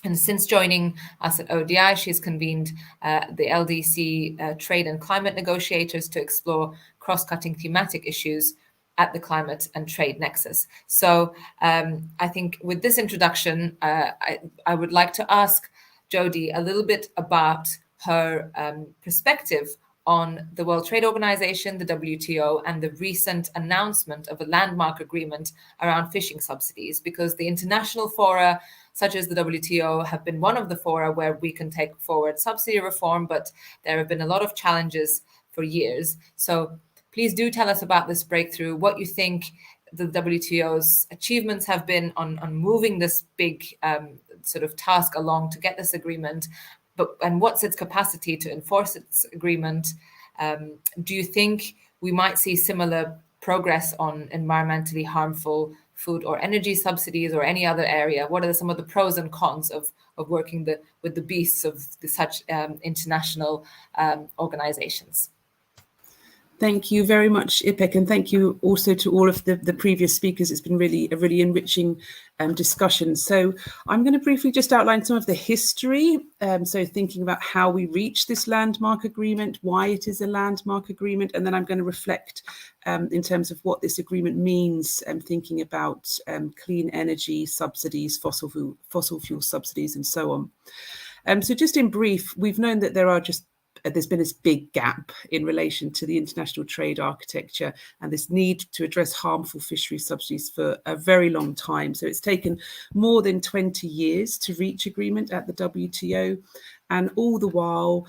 And since joining us at ODI, she's convened the LDC trade and climate negotiators to explore cross-cutting thematic issues at the climate and trade nexus. So I think with this introduction, I would like to ask Jody a little bit about her perspective on the World Trade Organization, the WTO, and the recent announcement of a landmark agreement around fishing subsidies, because the international fora, such as the WTO, have been one of the fora where we can take forward subsidy reform, but there have been a lot of challenges for years. So please do tell us about this breakthrough, what you think the WTO's achievements have been on moving this big sort of task along to get this agreement, and what's its capacity to enforce its agreement. Do you think we might see similar progress on environmentally harmful food or energy subsidies or any other area? What are some of the pros and cons of working with the beasts of such international organizations? Thank you very much, Ipek, and thank you also to all of the previous speakers. It's been a really enriching discussion. So I'm going to briefly just outline some of the history. So thinking about how we reached this landmark agreement, why it is a landmark agreement, and then I'm going to reflect in terms of what this agreement means, thinking about clean energy subsidies, fossil fuel subsidies, and so on. So just in brief, we've known that there's been this big gap in relation to the international trade architecture and this need to address harmful fishery subsidies for a very long time. So it's taken more than 20 years to reach agreement at the WTO. And all the while,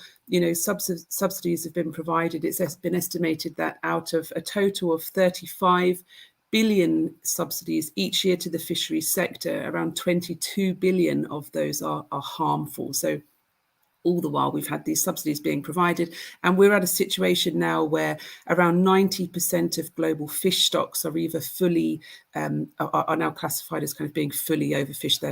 subsidies have been provided. It's been estimated that out of a total of 35 billion subsidies each year to the fisheries sector, around 22 billion of those are harmful. So all the while we've had these subsidies being provided, and we're at a situation now where around 90% of global fish stocks are either fully are now classified as kind of being fully overfished.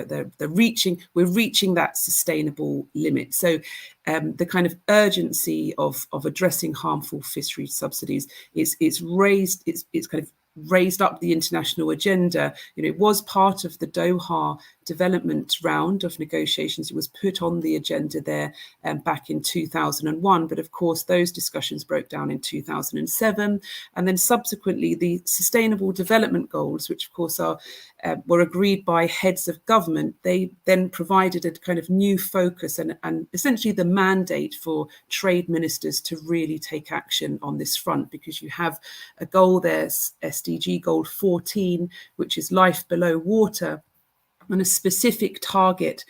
We're reaching that sustainable limit. So the kind of urgency of addressing harmful fishery subsidies it's kind of raised up the international agenda. It was part of the Doha development round of negotiations. It was put on the agenda there back in 2001. But of course, those discussions broke down in 2007. And then subsequently, the Sustainable Development Goals, which of course were agreed by heads of government, they then provided a kind of new focus and essentially the mandate for trade ministers to really take action on this front, because you have a goal there, SDG goal 14, which is life below water, and a specific target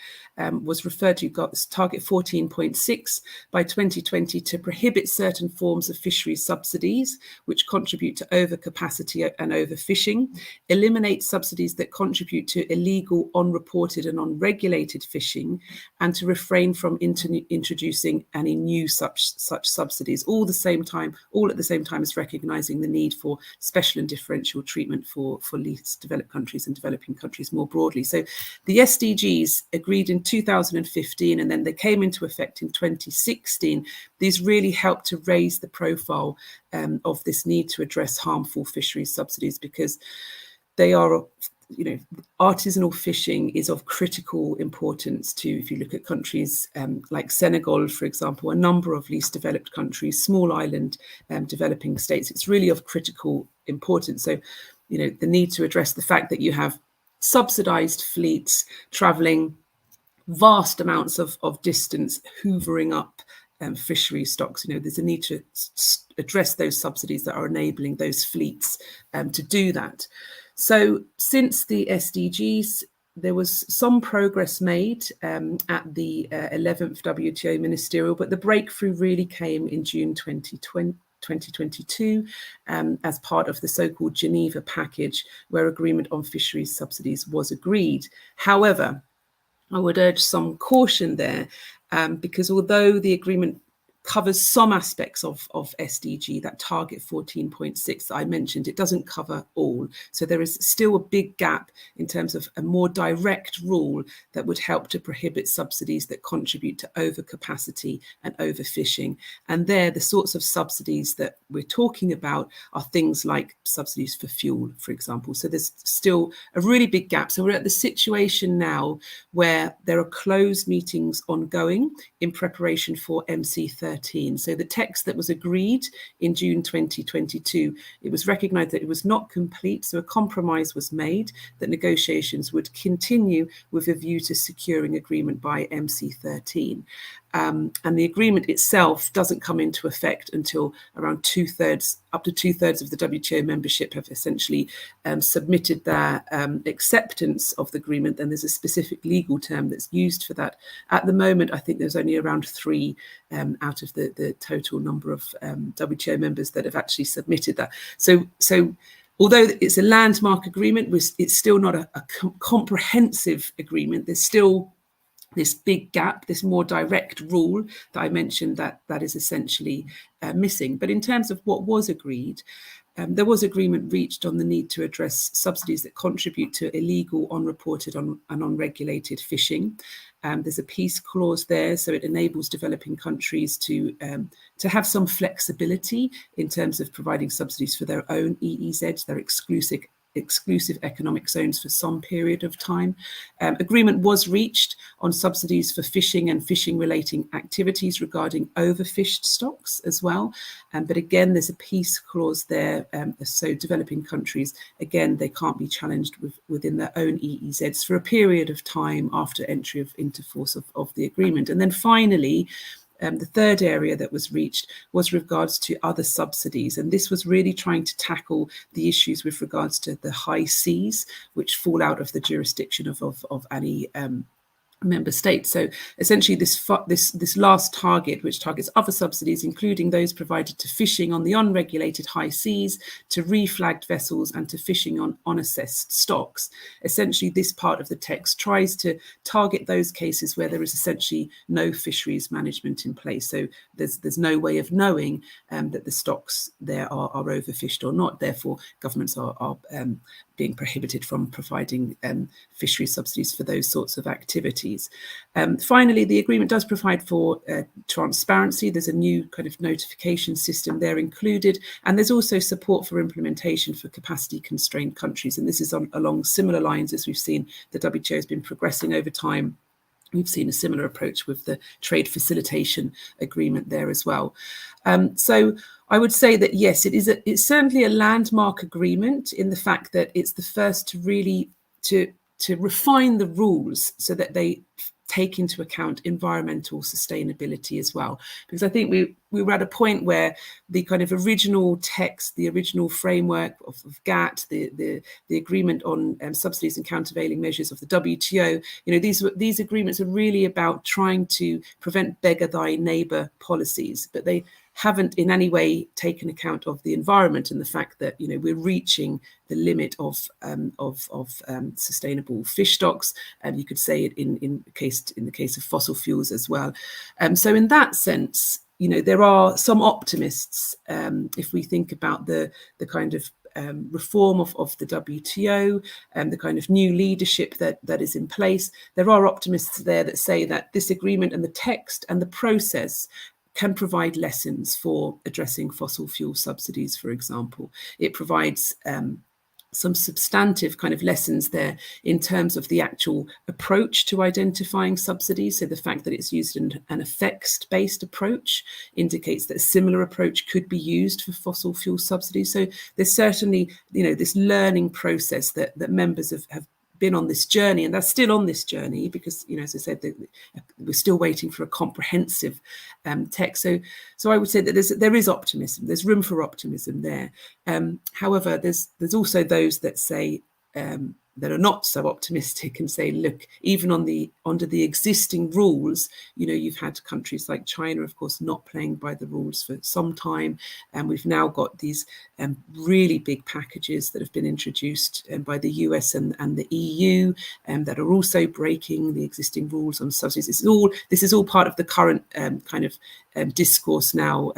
was referred to, got this target 14.6 by 2020 to prohibit certain forms of fisheries subsidies which contribute to overcapacity and overfishing, eliminate subsidies that contribute to illegal, unreported and unregulated fishing, and to refrain from introducing any new such subsidies, all at the same time as recognizing the need for special and differential treatment for least developed countries and developing countries more broadly. So the SDGs agreed in 2015, and then they came into effect in 2016. These really helped to raise the profile of this need to address harmful fisheries subsidies, because they are, artisanal fishing is of critical importance to, if you look at countries like Senegal, for example, a number of least developed countries, small island developing states, it's really of critical importance. So, the need to address the fact that you have subsidized fleets traveling vast amounts of distance, hoovering up fishery stocks. There's a need to address those subsidies that are enabling those fleets to do that. So since the SDGs, there was some progress made at the 11th WTO ministerial, but the breakthrough really came in June 2022 as part of the so-called Geneva package, where agreement on fisheries subsidies was agreed. However, I would urge some caution there, because although the agreement covers some aspects of SDG, that target 14.6 that I mentioned. It doesn't cover all. So there is still a big gap in terms of a more direct rule that would help to prohibit subsidies that contribute to overcapacity and overfishing. And there, the sorts of subsidies that we're talking about are things like subsidies for fuel, for example. So there's still a really big gap. So we're at the situation now where there are closed meetings ongoing in preparation for MC13. So the text that was agreed in June 2022, it was recognised that it was not complete, so a compromise was made that negotiations would continue with a view to securing agreement by MC13. And the agreement itself doesn't come into effect until around up to two-thirds of the WTO membership have essentially submitted their acceptance of the agreement. And there's a specific legal term that's used for that. At the moment, I think there's only around 3 out of the total number of WTO members that have actually submitted that. So although it's a landmark agreement, it's still not a comprehensive agreement. There's still this big gap, this more direct rule that I mentioned that is essentially missing. But in terms of what was agreed, there was agreement reached on the need to address subsidies that contribute to illegal, unreported and unregulated fishing. There's a peace clause there, so it enables developing countries to have some flexibility in terms of providing subsidies for their own EEZs, their exclusive economic zones for some period of time. Agreement was reached on subsidies for fishing and fishing relating activities regarding overfished stocks as well. But again, there's a peace clause there. So developing countries, again, they can't be challenged within their own EEZs for a period of time after entry into force of the agreement. And then finally, the third area that was reached was regards to other subsidies. And this was really trying to tackle the issues with regards to the high seas, which fall out of the jurisdiction of any member states. So essentially this last target, which targets other subsidies, including those provided to fishing on the unregulated high seas, to reflagged vessels and to fishing on unassessed stocks. Essentially, this part of the text tries to target those cases where there is essentially no fisheries management in place. So there's no way of knowing that the stocks there are overfished or not. Therefore, governments are being prohibited from providing fishery subsidies for those sorts of activities. Finally, the agreement does provide for transparency. There's a new kind of notification system there included, and there's also support for implementation for capacity constrained countries. And this is along similar lines as we've seen the WTO has been progressing over time. We've seen a similar approach with the trade facilitation agreement there as well. So I would say that, yes, it's certainly a landmark agreement in the fact that it's the first to really to refine the rules so that they take into account environmental sustainability as well. Because I think we were at a point where the kind of original text, the original framework of GATT, the agreement on subsidies and countervailing measures of the WTO, these agreements are really about trying to prevent beggar thy neighbor policies, but they haven't in any way taken account of the environment and the fact that we're reaching the limit of sustainable fish stocks, and you could say it in the case of fossil fuels as well. So in that sense, there are some optimists if we think about the kind of reform of the WTO and the kind of new leadership that is in place. There are optimists there that say that this agreement and the text and the process can provide lessons for addressing fossil fuel subsidies, for example. It provides some substantive kind of lessons there in terms of the actual approach to identifying subsidies. So the fact that it's used in an effects-based approach indicates that a similar approach could be used for fossil fuel subsidies. So there's certainly, this learning process that members have been on this journey, and they're still on this journey because, as I said, we're still waiting for a comprehensive text. So I would say that there is optimism. There's room for optimism there. However, there's also those that say that are not so optimistic and say, look, even under the existing rules, you've had countries like China, of course, not playing by the rules for some time, and we've now got these really big packages that have been introduced by the US and the EU that are also breaking the existing rules on subsidies. This is all part of the current kind of discourse now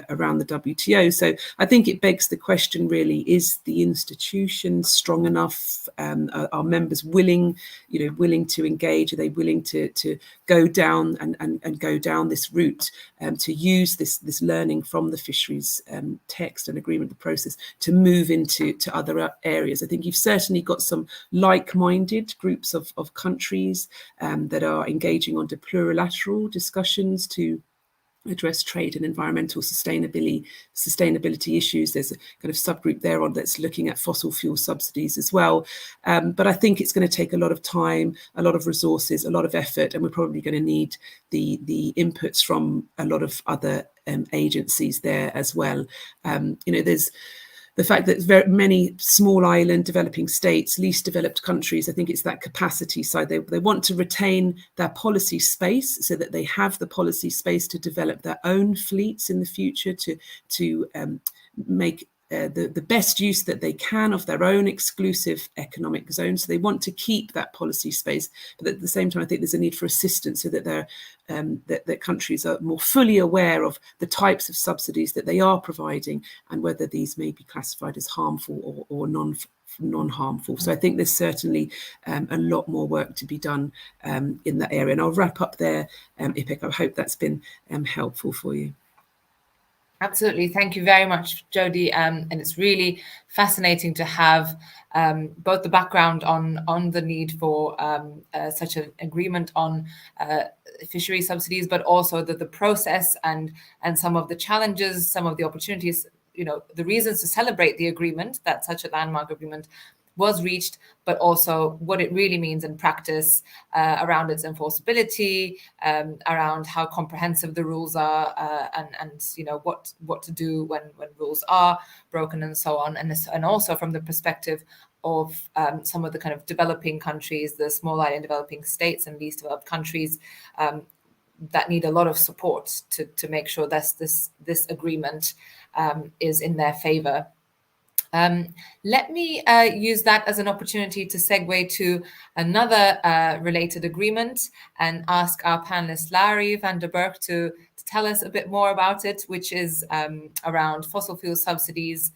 around the WTO. So I think it begs the question, really, is the institution strong enough? Are members willing to engage? Are they willing to go down and go down this route, to use this learning from the fisheries text and agreement, the process, to move into other areas? I think you've certainly got some like-minded groups of countries that are engaging on plurilateral discussions to address trade and environmental sustainability issues. There's a kind of subgroup there on that's looking at fossil fuel subsidies as well. But I think it's going to take a lot of time, a lot of resources, a lot of effort, and we're probably going to need the inputs from a lot of other agencies there as well. There's the fact that very many small island developing states, least developed countries, I think it's that capacity side. They want to retain their policy space so that they have the policy space to develop their own fleets in the future, to make the best use that they can of their own exclusive economic zone. So they want to keep that policy space, but at the same time, I think there's a need for assistance so that that countries are more fully aware of the types of subsidies that they are providing and whether these may be classified as harmful or non-harmful. So I think there's certainly a lot more work to be done in that area. And I'll wrap up there, Ipek. I hope that's been helpful for you. Absolutely. Thank you very much, Jodie. And it's really fascinating to have both the background on the need for such an agreement on fishery subsidies, but also the process and some of the challenges, some of the opportunities, the reasons to celebrate the agreement, that such a landmark agreement was reached, but also what it really means in practice, around its enforceability, around how comprehensive the rules are, and what to do when rules are broken and so on, and also from the perspective of some of the kind of developing countries, the small island developing states and least developed countries that need a lot of support to make sure that this agreement is in their favor. Let me use that as an opportunity to segue to another related agreement and ask our panelist Larry van der Berg to tell us a bit more about it, which is around fossil fuel subsidies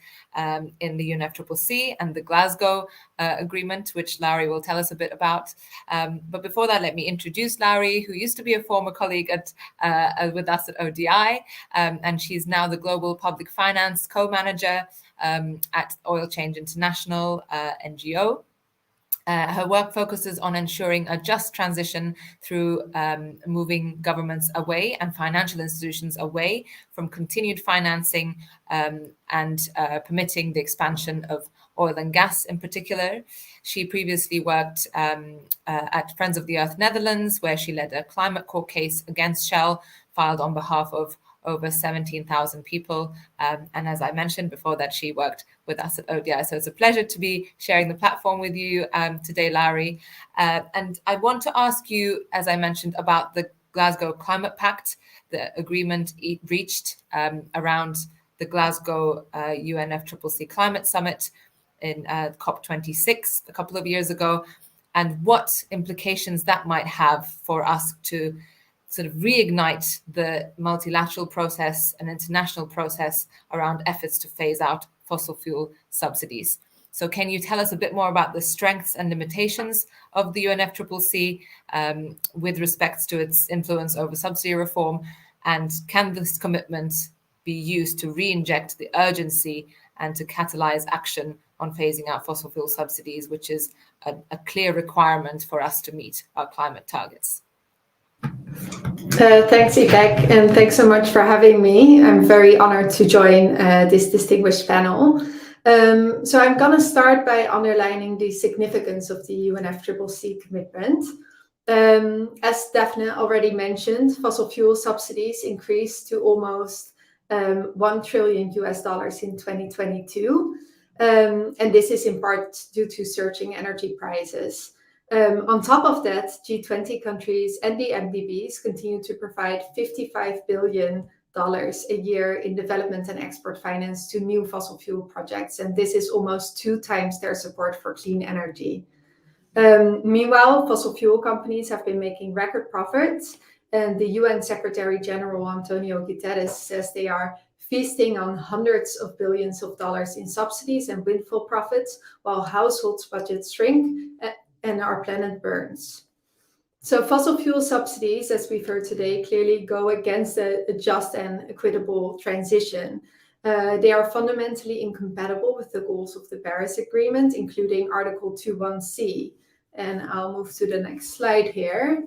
in the UNFCCC and the Glasgow Agreement, which Larry will tell us a bit about. But before that, let me introduce Larry, who used to be a former colleague with us at ODI, and she's now the Global Public Finance Co-Manager at Oil Change International, NGO. Her work focuses on ensuring a just transition through moving governments away and financial institutions away from continued financing and permitting the expansion of oil and gas in particular. She previously worked at Friends of the Earth Netherlands, where she led a climate court case against Shell, filed on behalf of over 17,000 people. And as I mentioned before that, she worked with us at ODI. So it's a pleasure to be sharing the platform with you today, Larry. And I want to ask you, as I mentioned, about the Glasgow Climate Pact, the agreement reached around the Glasgow UNFCCC Climate Summit in COP26 a couple of years ago, and what implications that might have for us to sort of reignite the multilateral process and international process around efforts to phase out fossil fuel subsidies. So can you tell us a bit more about the strengths and limitations of the UNFCCC with respect to its influence over subsidy reform? And can this commitment be used to re-inject the urgency and to catalyze action on phasing out fossil fuel subsidies, which is a clear requirement for us to meet our climate targets? Thanks, Ipek, and thanks so much for having me. I'm very honored to join this distinguished panel. So I'm going to start by underlining the significance of the UNFCCC commitment. As Daphne already mentioned, fossil fuel subsidies increased to almost $1 trillion in 2022. And this is in part due to surging energy prices. On top of that, G20 countries and the MDBs continue to provide $55 billion a year in development and export finance to new fossil fuel projects. And this is almost 2 times their support for clean energy. Meanwhile, fossil fuel companies have been making record profits, And the UN Secretary General Antonio Guterres says they are feasting on hundreds of billions of dollars in subsidies and windfall profits, while households' budgets shrink and our planet burns. So fossil fuel subsidies, as we've heard today, clearly go against a just and equitable transition. They are fundamentally incompatible with the goals of the Paris Agreement, including Article 2.1c. And I'll move to the next slide here.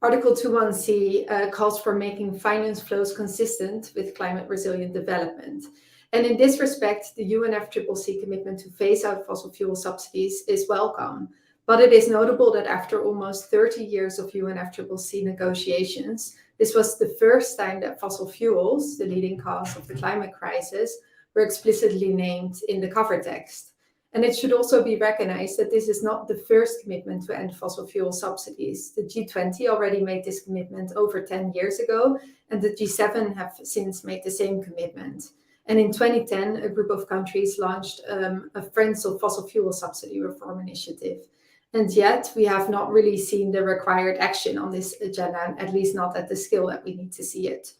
Article 2.1c calls for making finance flows consistent with climate resilient development. And in this respect, the UNFCCC commitment to phase out fossil fuel subsidies is welcome. But it is notable that after almost 30 years of UNFCCC negotiations, this was the first time that fossil fuels, the leading cause of the climate crisis, were explicitly named in the cover text. And it should also be recognized that this is not the first commitment to end fossil fuel subsidies. The G20 already made this commitment over 10 years ago, and the G7 have since made the same commitment. And in 2010, a group of countries launched a Friends of Fossil Fuel Subsidy Reform Initiative. And yet we have not really seen the required action on this agenda, at least not at the scale that we need to see it.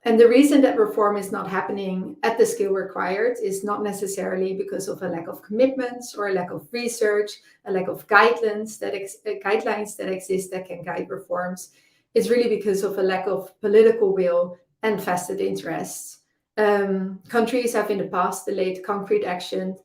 And the reason that reform is not happening at the scale required is not necessarily because of a lack of commitments or a lack of research, a lack of guidelines that exist that can guide reforms. It's really because of a lack of political will and vested interests. Countries have in the past delayed concrete action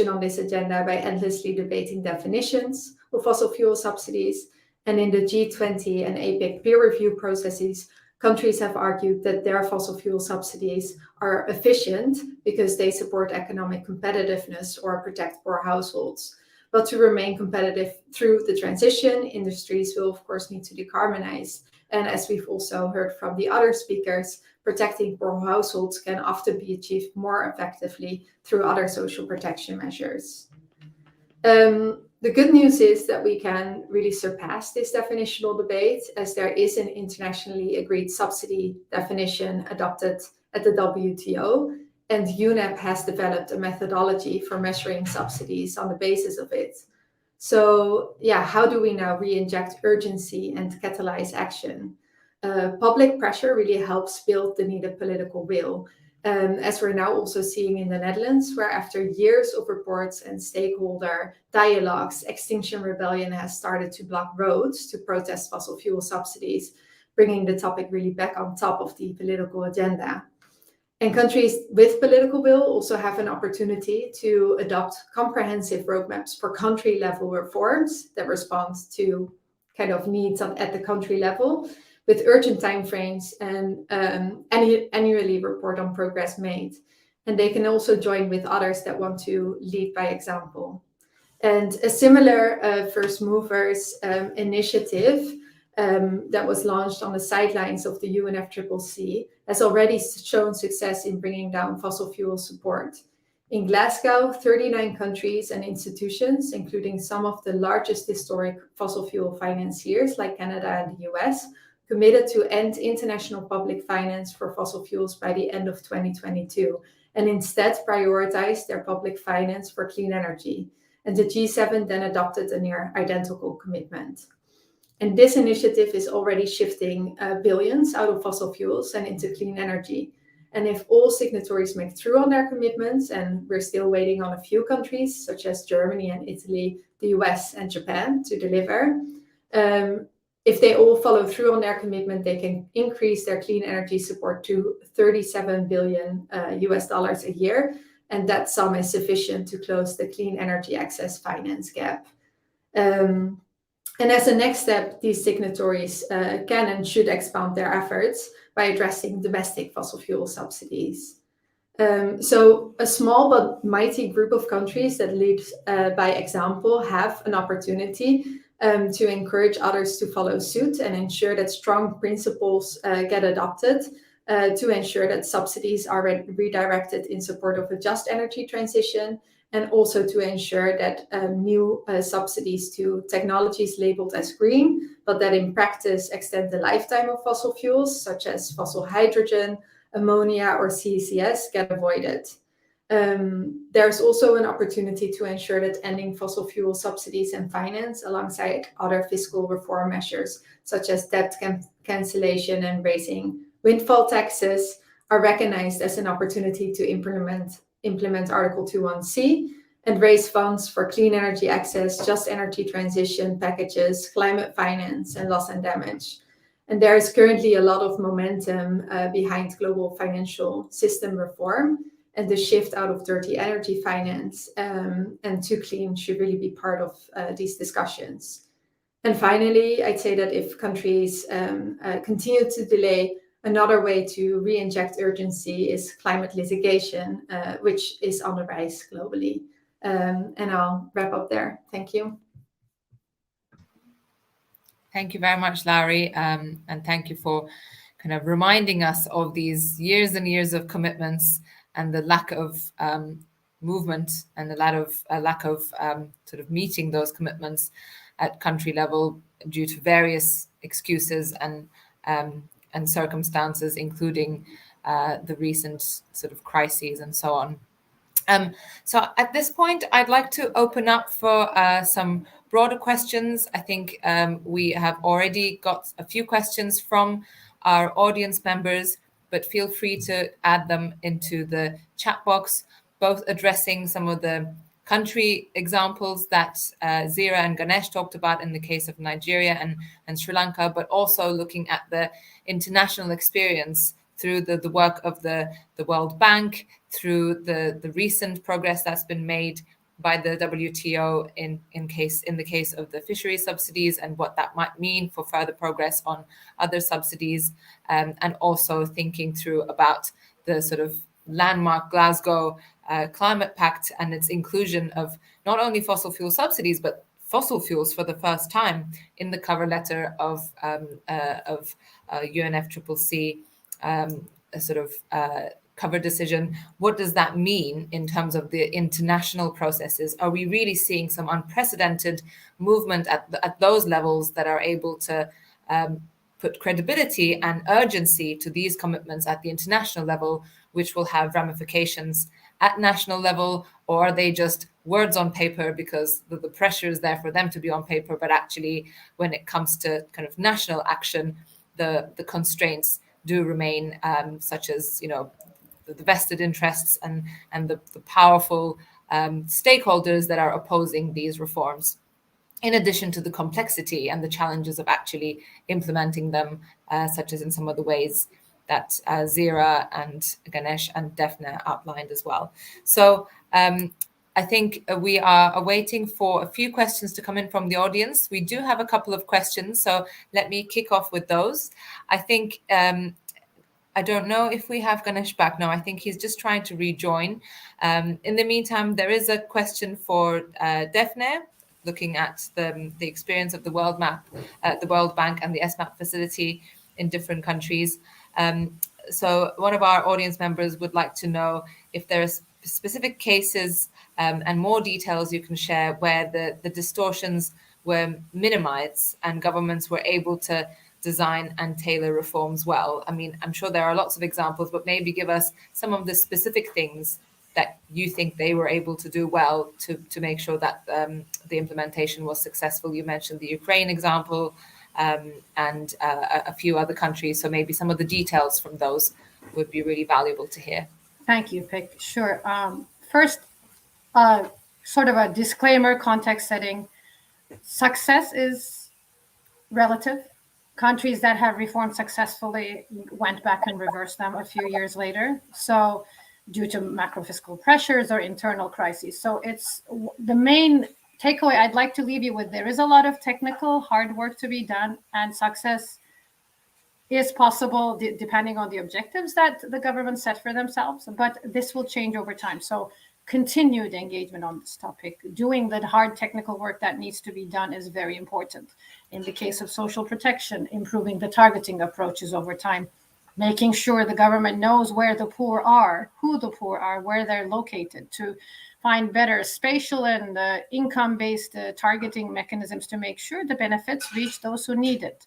on this agenda by endlessly debating definitions of fossil fuel subsidies. And in the G20 and APEC peer review processes, countries have argued that their fossil fuel subsidies are efficient because they support economic competitiveness or protect poor households. But to remain competitive through the transition, industries will of course need to decarbonize. And as we've also heard from the other speakers, protecting poor households can often be achieved more effectively through other social protection measures. The good news is that we can really surpass this definitional debate, as there is an internationally agreed subsidy definition adopted at the WTO, and UNEP has developed a methodology for measuring subsidies on the basis of it. So yeah, how do we now re-inject urgency and catalyze action? Public pressure really helps build the needed political will. As we're now also seeing in the Netherlands, where after years of reports and stakeholder dialogues, Extinction Rebellion has started to block roads to protest fossil fuel subsidies, bringing the topic really back on top of the political agenda. And countries with political will also have an opportunity to adopt comprehensive roadmaps for country-level reforms that respond to kind of needs at the country level, with urgent timeframes and annually report on progress made. And they can also join with others that want to lead by example. And a similar first movers initiative that was launched on the sidelines of the UNFCCC has already shown success in bringing down fossil fuel support. In Glasgow, 39 countries and institutions, including some of the largest historic fossil fuel financiers like Canada and the US, committed to end international public finance for fossil fuels by the end of 2022, and instead prioritized their public finance for clean energy. And the G7 then adopted a near identical commitment. And this initiative is already shifting billions out of fossil fuels and into clean energy. And if all signatories make through on their commitments, and we're still waiting on a few countries such as Germany and Italy, the US and Japan to deliver, if they all follow through on their commitment, they can increase their clean energy support to $37 billion US a year. And that sum is sufficient to close the clean energy access finance gap. And as a next step, these signatories can and should expand their efforts by addressing domestic fossil fuel subsidies. So a small but mighty group of countries that lead by example have an opportunity to encourage others to follow suit and ensure that strong principles get adopted to ensure that subsidies are redirected in support of a just energy transition, and also to ensure that new subsidies to technologies labeled as green, but that in practice extend the lifetime of fossil fuels, such as fossil hydrogen, ammonia, or CCS, get avoided. There's also an opportunity to ensure that ending fossil fuel subsidies and finance, alongside other fiscal reform measures, such as debt cancellation and raising windfall taxes, are recognized as an opportunity to implement Article 21C and raise funds for clean energy access, just energy transition packages, climate finance, and loss and damage. And there is currently a lot of momentum behind global financial system reform, and the shift out of dirty energy finance and to clean should really be part of these discussions. And finally, I'd say that if countries continue to delay, another way to re-inject urgency is climate litigation, which is on the rise globally. And I'll wrap up there. Thank you. Thank you very much, Larry, and thank you for kind of reminding us of these years and years of commitments and the lack of movement and the lack of sort of meeting those commitments at country level due to various excuses and circumstances, including the recent sort of crises and so on. So at this point, I'd like to open up for some broader questions. I think we have already got a few questions from our audience members, but feel free to add them into the chat box, both addressing some of the country examples that Zira and Ganesh talked about in the case of Nigeria and Sri Lanka, but also looking at the international experience through the work of the World Bank, through the recent progress that's been made by the WTO in the case of the fisheries subsidies and what that might mean for further progress on other subsidies, and also thinking through about the sort of landmark Glasgow Climate Pact and its inclusion of not only fossil fuel subsidies, but fossil fuels for the first time in the cover letter of UNFCCC a sort of cover decision. What does that mean in terms of the international processes? Are we really seeing some unprecedented movement at those levels that are able to put credibility and urgency to these commitments at the international level, which will have ramifications at national level? Or are they just words on paper because the pressure is there for them to be on paper, but actually when it comes to kind of national action, the constraints do remain, such as, you know, the vested interests and the powerful stakeholders that are opposing these reforms, in addition to the complexity and the challenges of actually implementing them, such as in some of the ways that Zira and Ganesh and Defne outlined as well. So I think we are awaiting for a few questions to come in from the audience. We do have a couple of questions, so let me kick off with those. I think, I don't know if we have Ganesh back. No, I think he's just trying to rejoin. In the meantime, there is a question for Defne, looking at the experience of the World Bank and the SMAP facility in different countries. So one of our audience members would like to know if there are specific cases and more details you can share where the distortions were minimized and governments were able to design and tailor reforms well. I mean, I'm sure there are lots of examples, but maybe give us some of the specific things that you think they were able to do well to make sure that the implementation was successful. You mentioned the Ukraine example and a few other countries. So maybe some of the details from those would be really valuable to hear. Thank you, Pick. Sure. First, sort of a disclaimer, context setting. Success is relative. Countries that have reformed successfully went back and reversed them a few years later. So due to macro fiscal pressures or internal crises. So it's the main takeaway I'd like to leave you with. There is a lot of technical hard work to be done, and success is possible depending on the objectives that the government set for themselves, but this will change over time. So continued engagement on this topic, doing the hard technical work that needs to be done is very important. In the case of social protection, improving the targeting approaches over time, making sure the government knows where the poor are, who the poor are, where they're located, to find better spatial and income-based targeting mechanisms to make sure the benefits reach those who need it.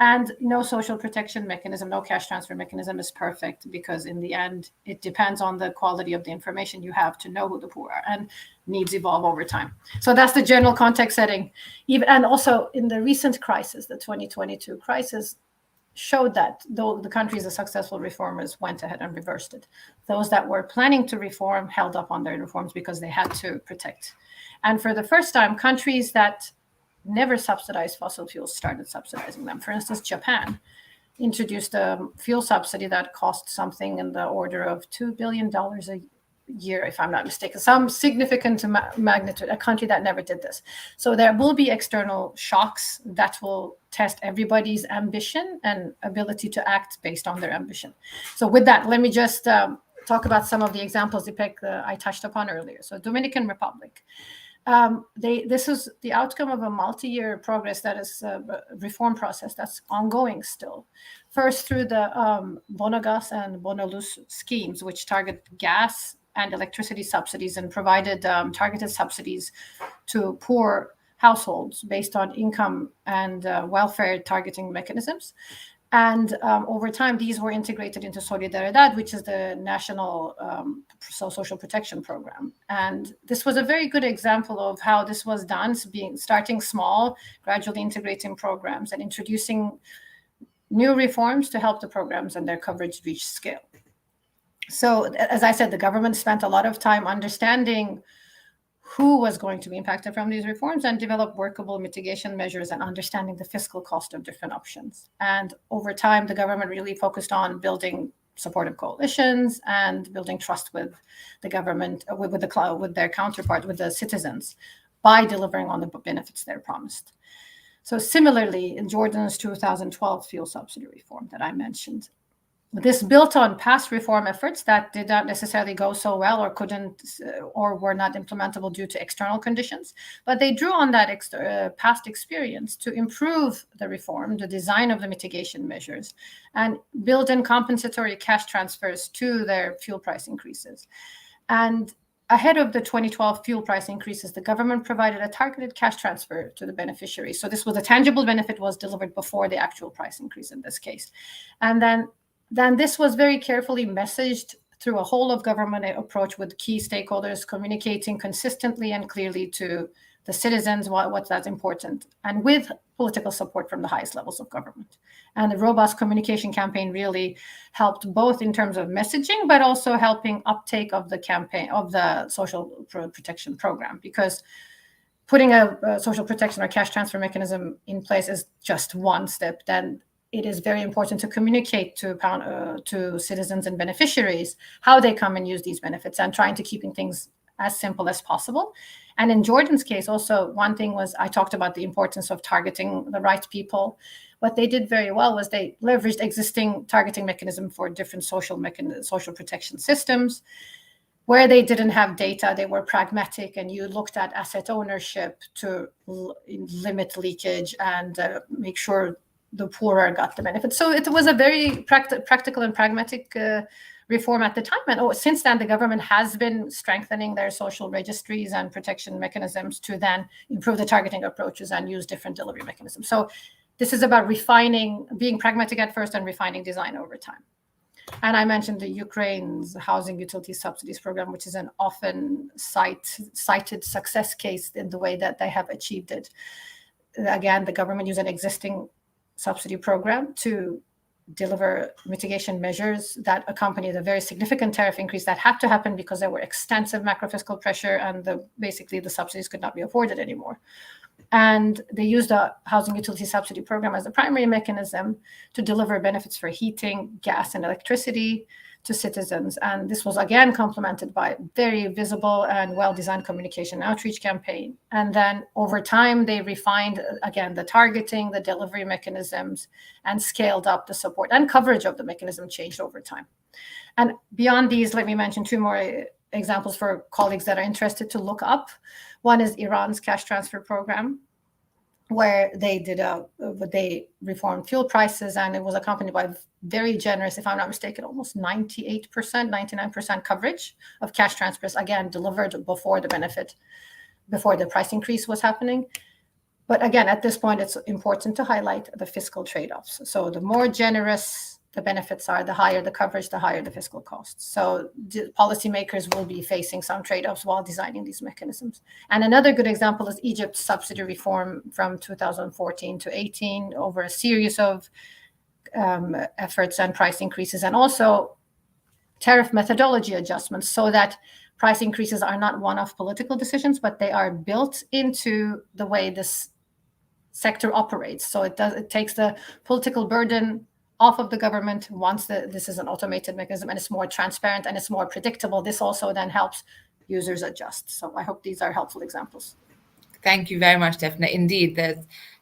And no social protection mechanism, no cash transfer mechanism is perfect, because in the end, it depends on the quality of the information you have to know who the poor are, and needs evolve over time. So that's the general context setting. And also in the recent crisis, the 2022 crisis, showed that though the countries, the successful reformers, went ahead and reversed it. Those that were planning to reform held up on their reforms because they had to protect. And for the first time, countries that never subsidized fossil fuels started subsidizing them. For instance, Japan introduced a fuel subsidy that cost something in the order of $2 billion a year, if I'm not mistaken, some significant magnitude, a country that never did this. So there will be external shocks that will test everybody's ambition and ability to act based on their ambition. So with that, let me just talk about some of the examples I touched upon earlier. So Dominican Republic. This is the outcome of a multi-year progress that is a reform process that's ongoing still. First, through the Bonogas and Bonoluz schemes, which target gas and electricity subsidies and provided targeted subsidies to poor households based on income and welfare targeting mechanisms. And over time, these were integrated into Solidaridad, which is the national social protection program. And this was a very good example of how this was done, starting small, gradually integrating programs and introducing new reforms to help the programs and their coverage reach scale. So as I said, the government spent a lot of time understanding who was going to be impacted from these reforms and develop workable mitigation measures and understanding the fiscal cost of different options. And over time, the government really focused on building supportive coalitions and building trust with the government, with their counterpart, with the citizens, by delivering on the benefits they're promised. So similarly, in Jordan's 2012 fuel subsidy reform that I mentioned, this built on past reform efforts that did not necessarily go so well or couldn't or were not implementable due to external conditions, but they drew on that past experience to improve the reform, the design of the mitigation measures, and build in compensatory cash transfers to their fuel price increases. And ahead of the 2012 fuel price increases, the government provided a targeted cash transfer to the beneficiaries. So this was a tangible benefit, was delivered before the actual price increase in this case. And then this was very carefully messaged through a whole of government approach with key stakeholders, communicating consistently and clearly to the citizens what's that's important, and with political support from the highest levels of government. And the robust communication campaign really helped both in terms of messaging, but also helping uptake of the campaign of the social protection program, because putting a social protection or cash transfer mechanism in place is just one step. Then it is very important to communicate to citizens and beneficiaries how they come and use these benefits, and trying to keeping things as simple as possible. And in Jordan's case, also one thing was, I talked about the importance of targeting the right people. What they did very well was they leveraged existing targeting mechanism for different social protection systems. Where they didn't have data, they were pragmatic, and you looked at asset ownership to limit leakage and make sure the poorer got the benefits. So it was a very practical and pragmatic reform at the time. And since then, the government has been strengthening their social registries and protection mechanisms to then improve the targeting approaches and use different delivery mechanisms. So this is about refining, being pragmatic at first and refining design over time. And I mentioned the Ukraine's housing utility subsidies program, which is an often cited success case in the way that they have achieved it. Again, the government used an existing subsidy program to deliver mitigation measures that accompanied a very significant tariff increase that had to happen because there were extensive macro-fiscal pressure, and basically the subsidies could not be afforded anymore. And they used the housing utility subsidy program as the primary mechanism to deliver benefits for heating, gas, and electricity to citizens. And this was again complemented by very visible and well-designed communication outreach campaign. And then over time, they refined, again, the targeting, the delivery mechanisms, and scaled up the support, and coverage of the mechanism changed over time. And beyond these, let me mention two more examples for colleagues that are interested to look up. One is Iran's cash transfer program, where they reformed fuel prices, and it was accompanied by very generous, if I'm not mistaken, almost 98%, 99% coverage of cash transfers, again, delivered before the price increase was happening. But again, at this point, it's important to highlight the fiscal trade-offs. So the more generous the benefits are, the higher the coverage, the higher the fiscal costs. So policymakers will be facing some trade-offs while designing these mechanisms. And another good example is Egypt's subsidy reform from 2014 to 18 over a series of efforts and price increases, and also tariff methodology adjustments, so that price increases are not one-off political decisions, but they are built into the way this sector operates. So it takes the political burden off of the government once this is an automated mechanism, and it's more transparent and it's more predictable. This also then helps users adjust. So I hope these are helpful examples. Thank you very much, Daphne. Indeed,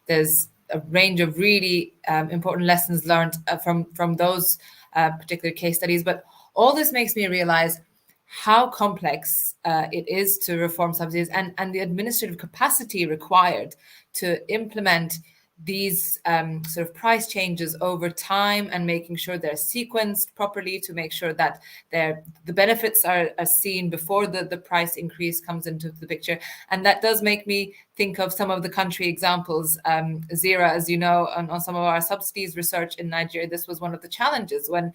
there's a range of really important lessons learned from those particular case studies. But all this makes me realize how complex it is to reform subsidies, and the administrative capacity required to implement these sort of price changes over time, and making sure they're sequenced properly to make sure that the benefits are seen before the price increase comes into the picture. And that does make me think of some of the country examples. Zira, as you know, on some of our subsidies research in Nigeria, this was one of the challenges. When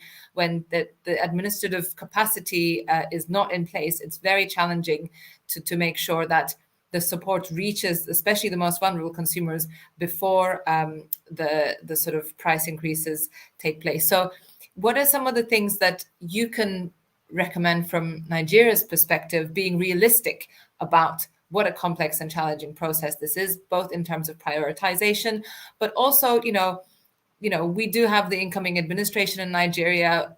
the administrative capacity is not in place, it's very challenging to make sure that the support reaches especially the most vulnerable consumers before the sort of price increases take place. So what are some of the things that you can recommend from Nigeria's perspective, being realistic about what a complex and challenging process this is, both in terms of prioritization, but also, we do have the incoming administration in Nigeria.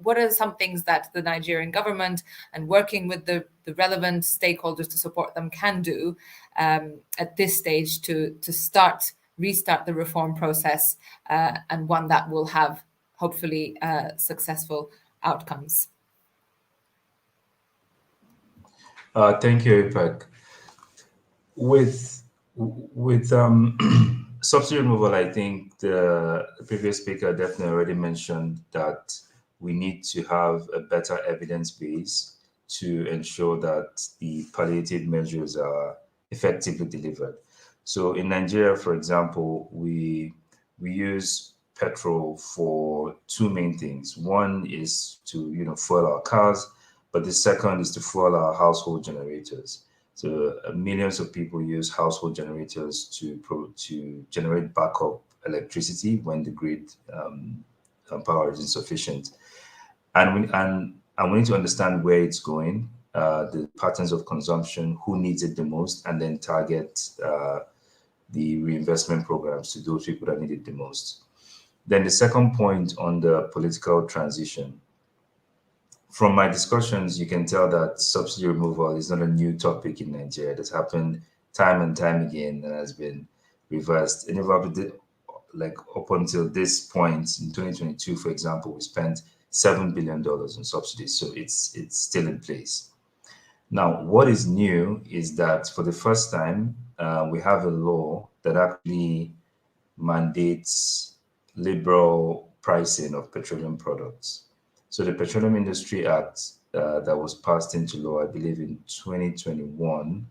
What are some things that the Nigerian government, and working with the relevant stakeholders to support them, can do at this stage to restart the reform process, and one that will have hopefully successful outcomes? Thank you, Ipek. With subsidy removal, I think the previous speaker definitely already mentioned that we need to have a better evidence base to ensure that the palliative measures are effectively delivered. So in Nigeria, for example, we use petrol for two main things. One is to fuel our cars, but the second is to fuel our household generators. So millions of people use household generators to generate backup electricity when the grid power is insufficient. And we need to understand where it's going, the patterns of consumption, who needs it the most, and then target the reinvestment programs to those people that need it the most. Then the second point on the political transition. From my discussions, you can tell that subsidy removal is not a new topic in Nigeria. That's happened time and time again and has been reversed. And up until this point in 2022, for example, we spent $7 billion on subsidies. So it's still in place. Now, what is new is that for the first time, we have a law that actually mandates liberal pricing of petroleum products. So the Petroleum Industry Act that was passed into law, I believe, in 2021,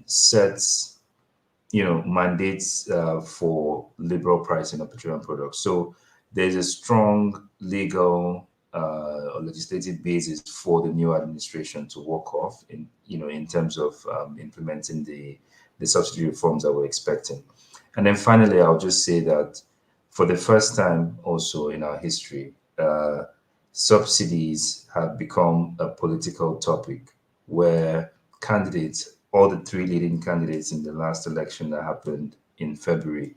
sets, mandates for liberal pricing of petroleum products. So there's a strong legal or legislative basis for the new administration to work off in terms of implementing the subsidy reforms that we're expecting. And then finally, I'll just say that for the first time also in our history, subsidies have become a political topic where candidates, all the three leading candidates in the last election that happened in February,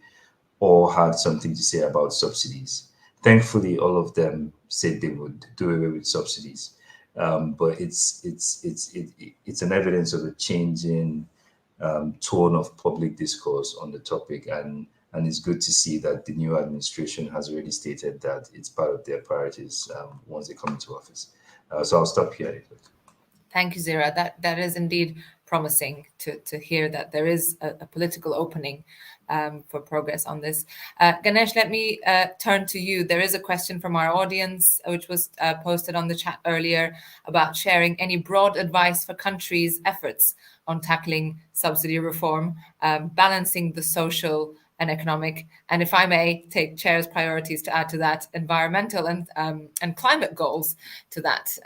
all had something to say about subsidies. Thankfully, all of them said they would do away with subsidies, but it's an evidence of a changing tone of public discourse on the topic, and it's good to see that the new administration has already stated that it's part of their priorities once they come into office. So I'll stop here. Thank you, Zira. That is indeed promising to hear that there is a political opening for progress on this. Ganesh, let me turn to you. There is a question from our audience, which was posted on the chat earlier, about sharing any broad advice for countries' efforts on tackling subsidy reform, balancing the social and economic, and if I may take Chair's priorities to add to that, environmental and climate goals to that.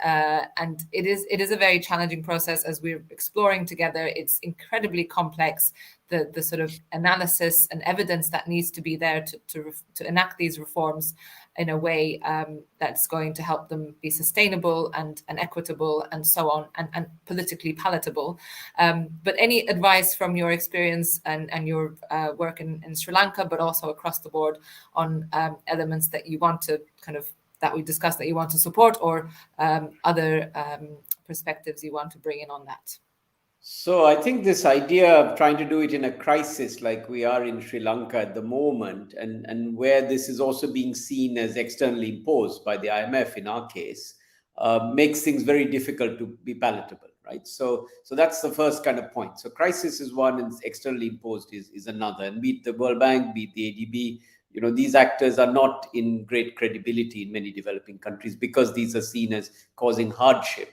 And it is a very challenging process as we're exploring together. It's incredibly complex. The sort of analysis and evidence that needs to be there to enact these reforms in a way that's going to help them be sustainable and equitable and so on, and politically palatable. But any advice from your experience and your work in Sri Lanka, but also across the board on elements that you want to that we discussed that you want to support, or other perspectives you want to bring in on that? So I think this idea of trying to do it in a crisis like we are in Sri Lanka at the moment, and where this is also being seen as externally imposed by the IMF in our case, makes things very difficult to be palatable, right? So that's the first kind of point. So crisis is one, and externally imposed is another. And be it the World Bank, be it the ADB, these actors are not in great credibility in many developing countries because these are seen as causing hardship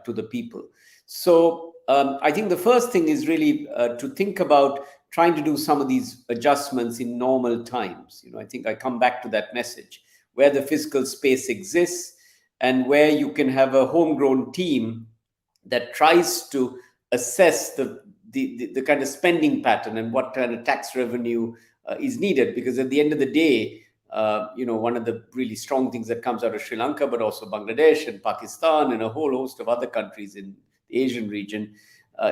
to the people. So I think the first thing is really to think about trying to do some of these adjustments in normal times. I think I come back to that message, where the fiscal space exists and where you can have a homegrown team that tries to assess the kind of spending pattern and what kind of tax revenue is needed. Because at the end of the day, one of the really strong things that comes out of Sri Lanka, but also Bangladesh and Pakistan and a whole host of other countries in the Asian region,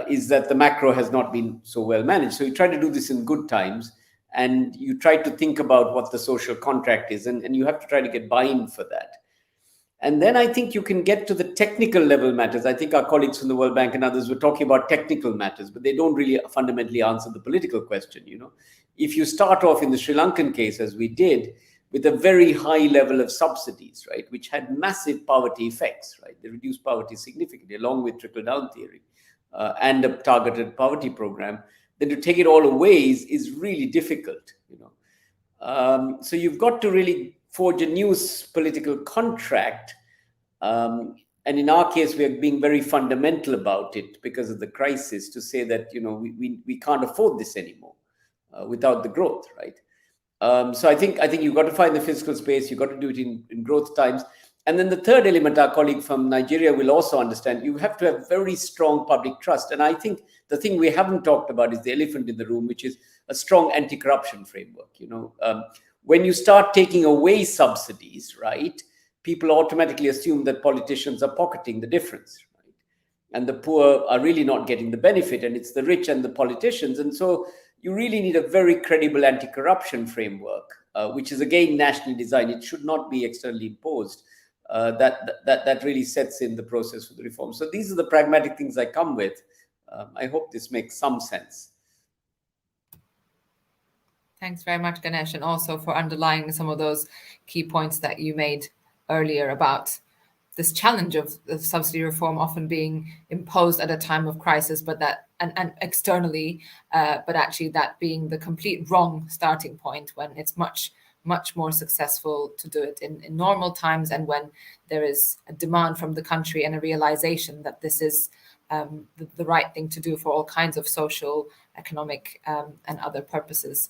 is that the macro has not been so well managed. So you try to do this in good times, and you try to think about what the social contract is, and you have to try to get buy-in for that. And then I think you can get to the technical level matters. I think our colleagues from the World Bank and others were talking about technical matters, but they don't really fundamentally answer the political question. If you start off in the Sri Lankan case, as we did, with a very high level of subsidies, right, which had massive poverty effects, right? They reduced poverty significantly, along with trickle-down theory and a targeted poverty program. Then to take it all away is really difficult, So you've got to really forge a new political contract. And in our case, we are being very fundamental about it because of the crisis, to say that, we can't afford this anymore without the growth, right? So I think you've got to find the fiscal space. You've got to do it in growth times. And then the third element, our colleague from Nigeria will also understand, you have to have very strong public trust. And I think the thing we haven't talked about is the elephant in the room, which is a strong anti-corruption framework. When you start taking away subsidies, right, people automatically assume that politicians are pocketing the difference, right? And the poor are really not getting the benefit, and it's the rich and the politicians. And so you really need a very credible anti-corruption framework, which is again nationally designed. It should not be externally imposed. That really sets in the process for the reform. So these are the pragmatic things I come with. I hope this makes some sense. Thanks very much, Ganesh, and also for underlying some of those key points that you made earlier about this challenge of subsidy reform often being imposed at a time of crisis, but that and externally, but actually that being the complete wrong starting point, when it's much more successful to do it in normal times, and when there is a demand from the country and a realization that this is the right thing to do for all kinds of social, economic, and other purposes.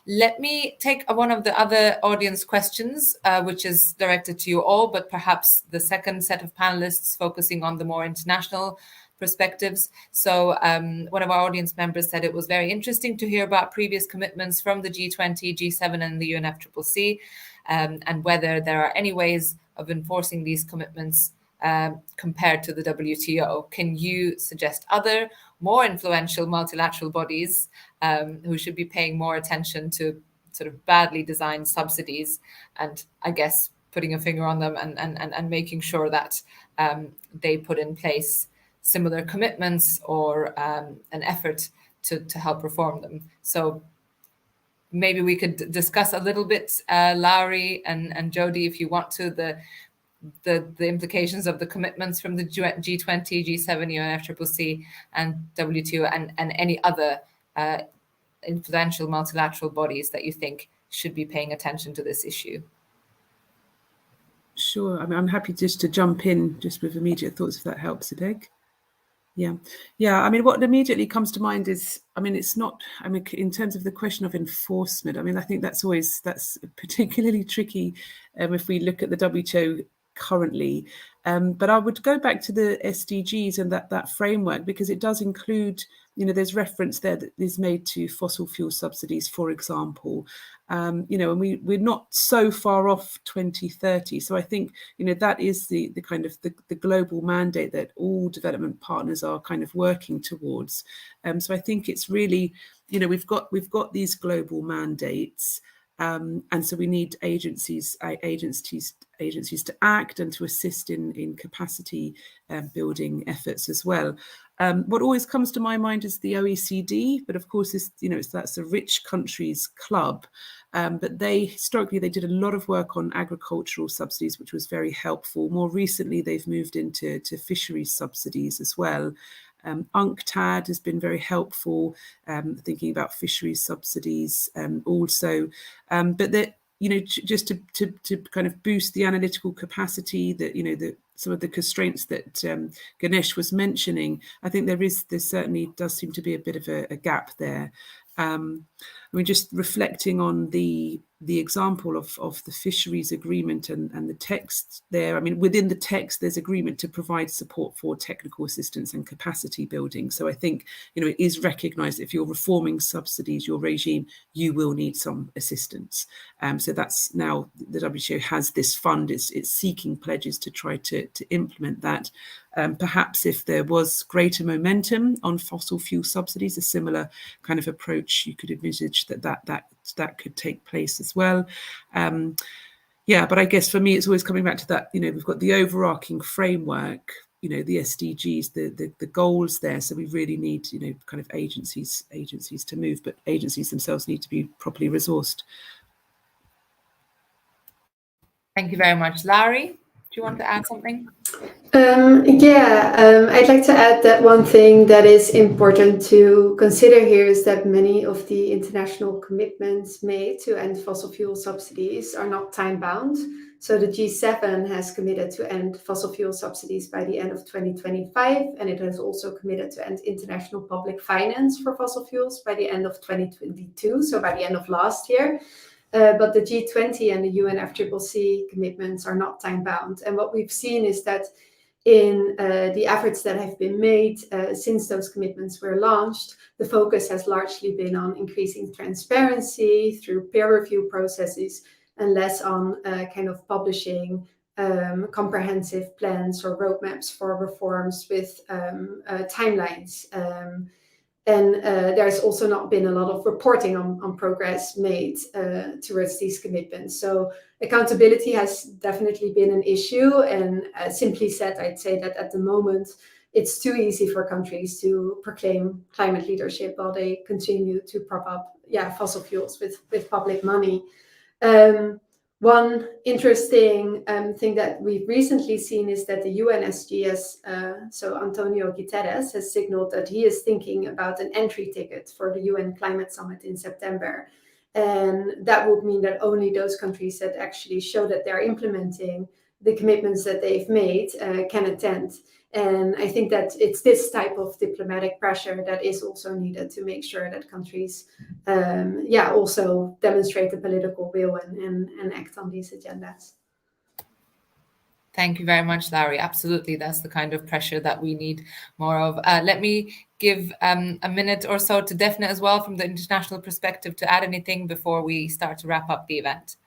Let me take one of the other audience questions, which is directed to you all, but perhaps the second set of panelists focusing on the more international perspectives. So one of our audience members said it was very interesting to hear about previous commitments from the G20, G7 and the UNFCCC, and whether there are any ways of enforcing these commitments compared to the WTO. Can you suggest other more influential multilateral bodies who should be paying more attention to sort of badly designed subsidies, and I guess putting a finger on them and making sure that they put in place similar commitments or an effort to help reform them? So maybe we could discuss a little bit, Lowry and Jody, if you want to, the implications of the commitments from the G20, G7, UNFCCC, and WTO, and any other influential multilateral bodies that you think should be paying attention to this issue? Sure. I mean, I'm happy just to jump in just with immediate thoughts, if that helps, Ipek. Yeah. I mean, what immediately comes to mind is, I mean, it's not, I mean, in terms of the question of enforcement, I mean, I think that's particularly tricky if we look at the WTO currently. But I would go back to the SDGs and that framework, because it does include, there's reference there that is made to fossil fuel subsidies, for example. And we're not so far off 2030. So I think, that is the kind of the global mandate that all development partners are kind of working towards. So I think it's really, we've got these global mandates. And so we need agencies to act and to assist in capacity building efforts as well. What always comes to my mind is the OECD, but of course, that's a rich countries club. But historically, they did a lot of work on agricultural subsidies, which was very helpful. More recently, they've moved into fisheries subsidies as well. UNCTAD has been very helpful, thinking about fisheries subsidies also. But that, just to kind of boost the analytical capacity, that, some of the constraints that Ganesh was mentioning, I think there certainly does seem to be a bit of a gap there. I mean, just reflecting on the example of the fisheries agreement and the text there. I mean, within the text, there's agreement to provide support for technical assistance and capacity building. So I think, it is recognised that if you're reforming subsidies, your regime, you will need some assistance. So that's now the WTO has this fund. It's seeking pledges to try to implement that. Perhaps if there was greater momentum on fossil fuel subsidies, a similar kind of approach, you could envisage that could take place as well. But I guess for me, it's always coming back to that, we've got the overarching framework, the SDGs, the goals there. So we really need, kind of agencies to move, but agencies themselves need to be properly resourced. Thank you very much. Larry, do you want to add something? I'd like to add that one thing that is important to consider here is that many of the international commitments made to end fossil fuel subsidies are not time-bound. So the G7 has committed to end fossil fuel subsidies by the end of 2025, and it has also committed to end international public finance for fossil fuels by the end of 2022, so by the end of last year. But the G20 and the UNFCCC commitments are not time-bound. And what we've seen is that in the efforts that have been made since those commitments were launched, the focus has largely been on increasing transparency through peer review processes and less on kind of publishing comprehensive plans or roadmaps for reforms with timelines. And there's also not been a lot of reporting on progress made towards these commitments. So accountability has definitely been an issue. And simply said, I'd say that at the moment, it's too easy for countries to proclaim climate leadership while they continue to prop up fossil fuels with public money. One interesting thing that we've recently seen is that the UN SGS, so Antonio Guterres, has signaled that he is thinking about an entry ticket for the UN Climate Summit in September. And that would mean that only those countries that actually show that they're implementing the commitments that they've made can attend. And I think that it's this type of diplomatic pressure that is also needed to make sure that countries also demonstrate the political will and act on these agendas. Thank you very much, Larry. Absolutely, that's the kind of pressure that we need more of. Let me give a minute or so to Defne as well from the international perspective to add anything before we start to wrap up the event.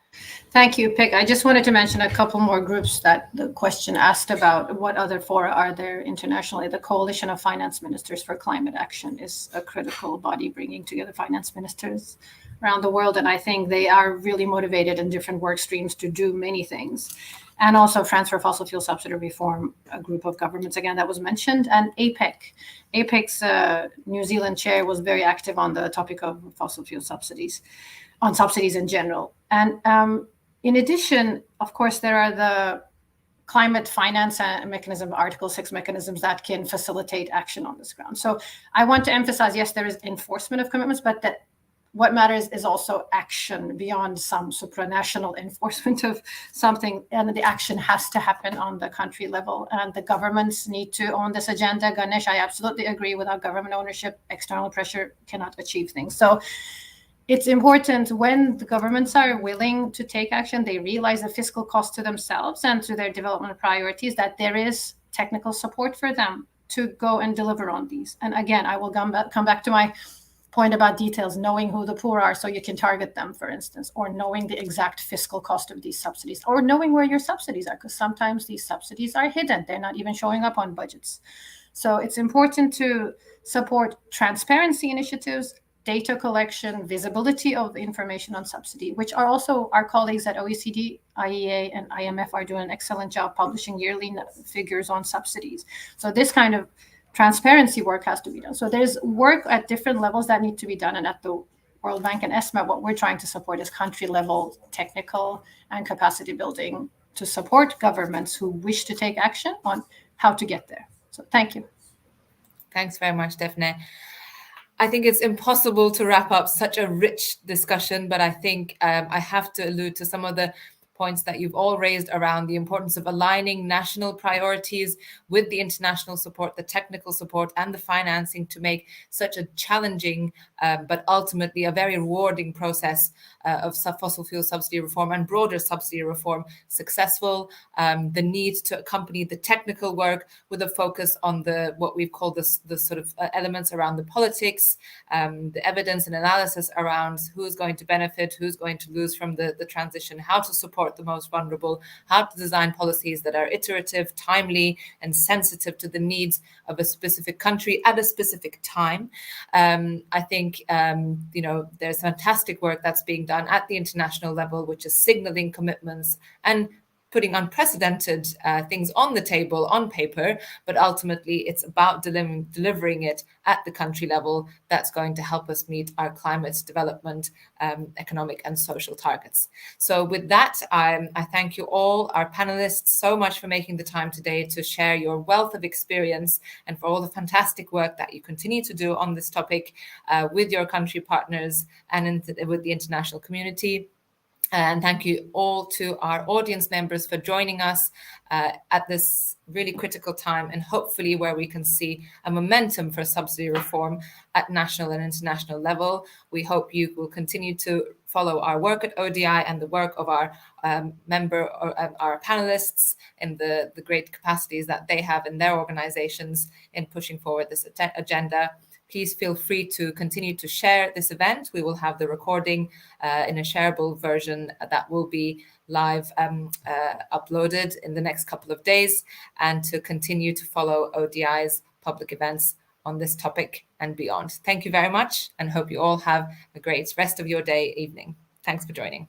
Thank you, Pik. I just wanted to mention a couple more groups that the question asked about. What other fora are there internationally? The Coalition of Finance Ministers for Climate Action is a critical body bringing together finance ministers around the world. And I think they are really motivated in different work streams to do many things. And also France for Fossil Fuel Subsidy Reform, a group of governments, again, that was mentioned. And APEC. APEC's New Zealand chair was very active on the topic of fossil fuel subsidies, on subsidies in general. And in addition, of course, there are the climate finance mechanism, Article 6 mechanisms that can facilitate action on this ground. So I want to emphasize, yes, there is enforcement of commitments, but that what matters is also action beyond some supranational enforcement of something. And the action has to happen on the country level. And the governments need to own this agenda. Ganesh, I absolutely agree. Without government ownership, external pressure cannot achieve things. So it's important when the governments are willing to take action, they realize the fiscal cost to themselves and to their development priorities, that there is technical support for them to go and deliver on these. And again, I will come back to my point about details, knowing who the poor are so you can target them, for instance, or knowing the exact fiscal cost of these subsidies, or knowing where your subsidies are, because sometimes these subsidies are hidden. They're not even showing up on budgets. So it's important to support transparency initiatives, data collection, visibility of information on subsidy, which are also our colleagues at OECD, IEA, and IMF are doing an excellent job publishing yearly figures on subsidies. So this kind of transparency work has to be done. So there's work at different levels that need to be done. And at the World Bank and ESMA, what we're trying to support is country level technical and capacity building to support governments who wish to take action on how to get there. So thank you. Thanks very much, Defne. I think it's impossible to wrap up such a rich discussion, but I think I have to allude to some of the points that you've all raised around the importance of aligning national priorities with the international support, the technical support, and the financing to make such a challenging but ultimately a very rewarding process of fossil fuel subsidy reform and broader subsidy reform successful. The need to accompany the technical work with a focus on what we've called the sort of elements around the politics, the evidence and analysis around who's going to benefit, who's going to lose from the transition, how to support the most vulnerable, how to design policies that are iterative, timely, and sensitive to the needs of a specific country at a specific time. I think there's fantastic work that's being done at the international level, which is signaling commitments and putting unprecedented things on the table on paper, but ultimately it's about delivering it at the country level that's going to help us meet our climate development, economic and social targets. So with that, I thank you all, our panelists, so much for making the time today to share your wealth of experience and for all the fantastic work that you continue to do on this topic with your country partners and with the international community. And thank you all to our audience members for joining us at this really critical time, and hopefully where we can see a momentum for subsidy reform at national and international level. We hope you will continue to follow our work at ODI and the work of our our panelists in the great capacities that they have in their organizations in pushing forward this agenda. Please feel free to continue to share this event. We will have the recording in a shareable version that will be live uploaded in the next couple of days, and to continue to follow ODI's public events on this topic and beyond. Thank you very much, and hope you all have a great rest of your day, evening. Thanks for joining.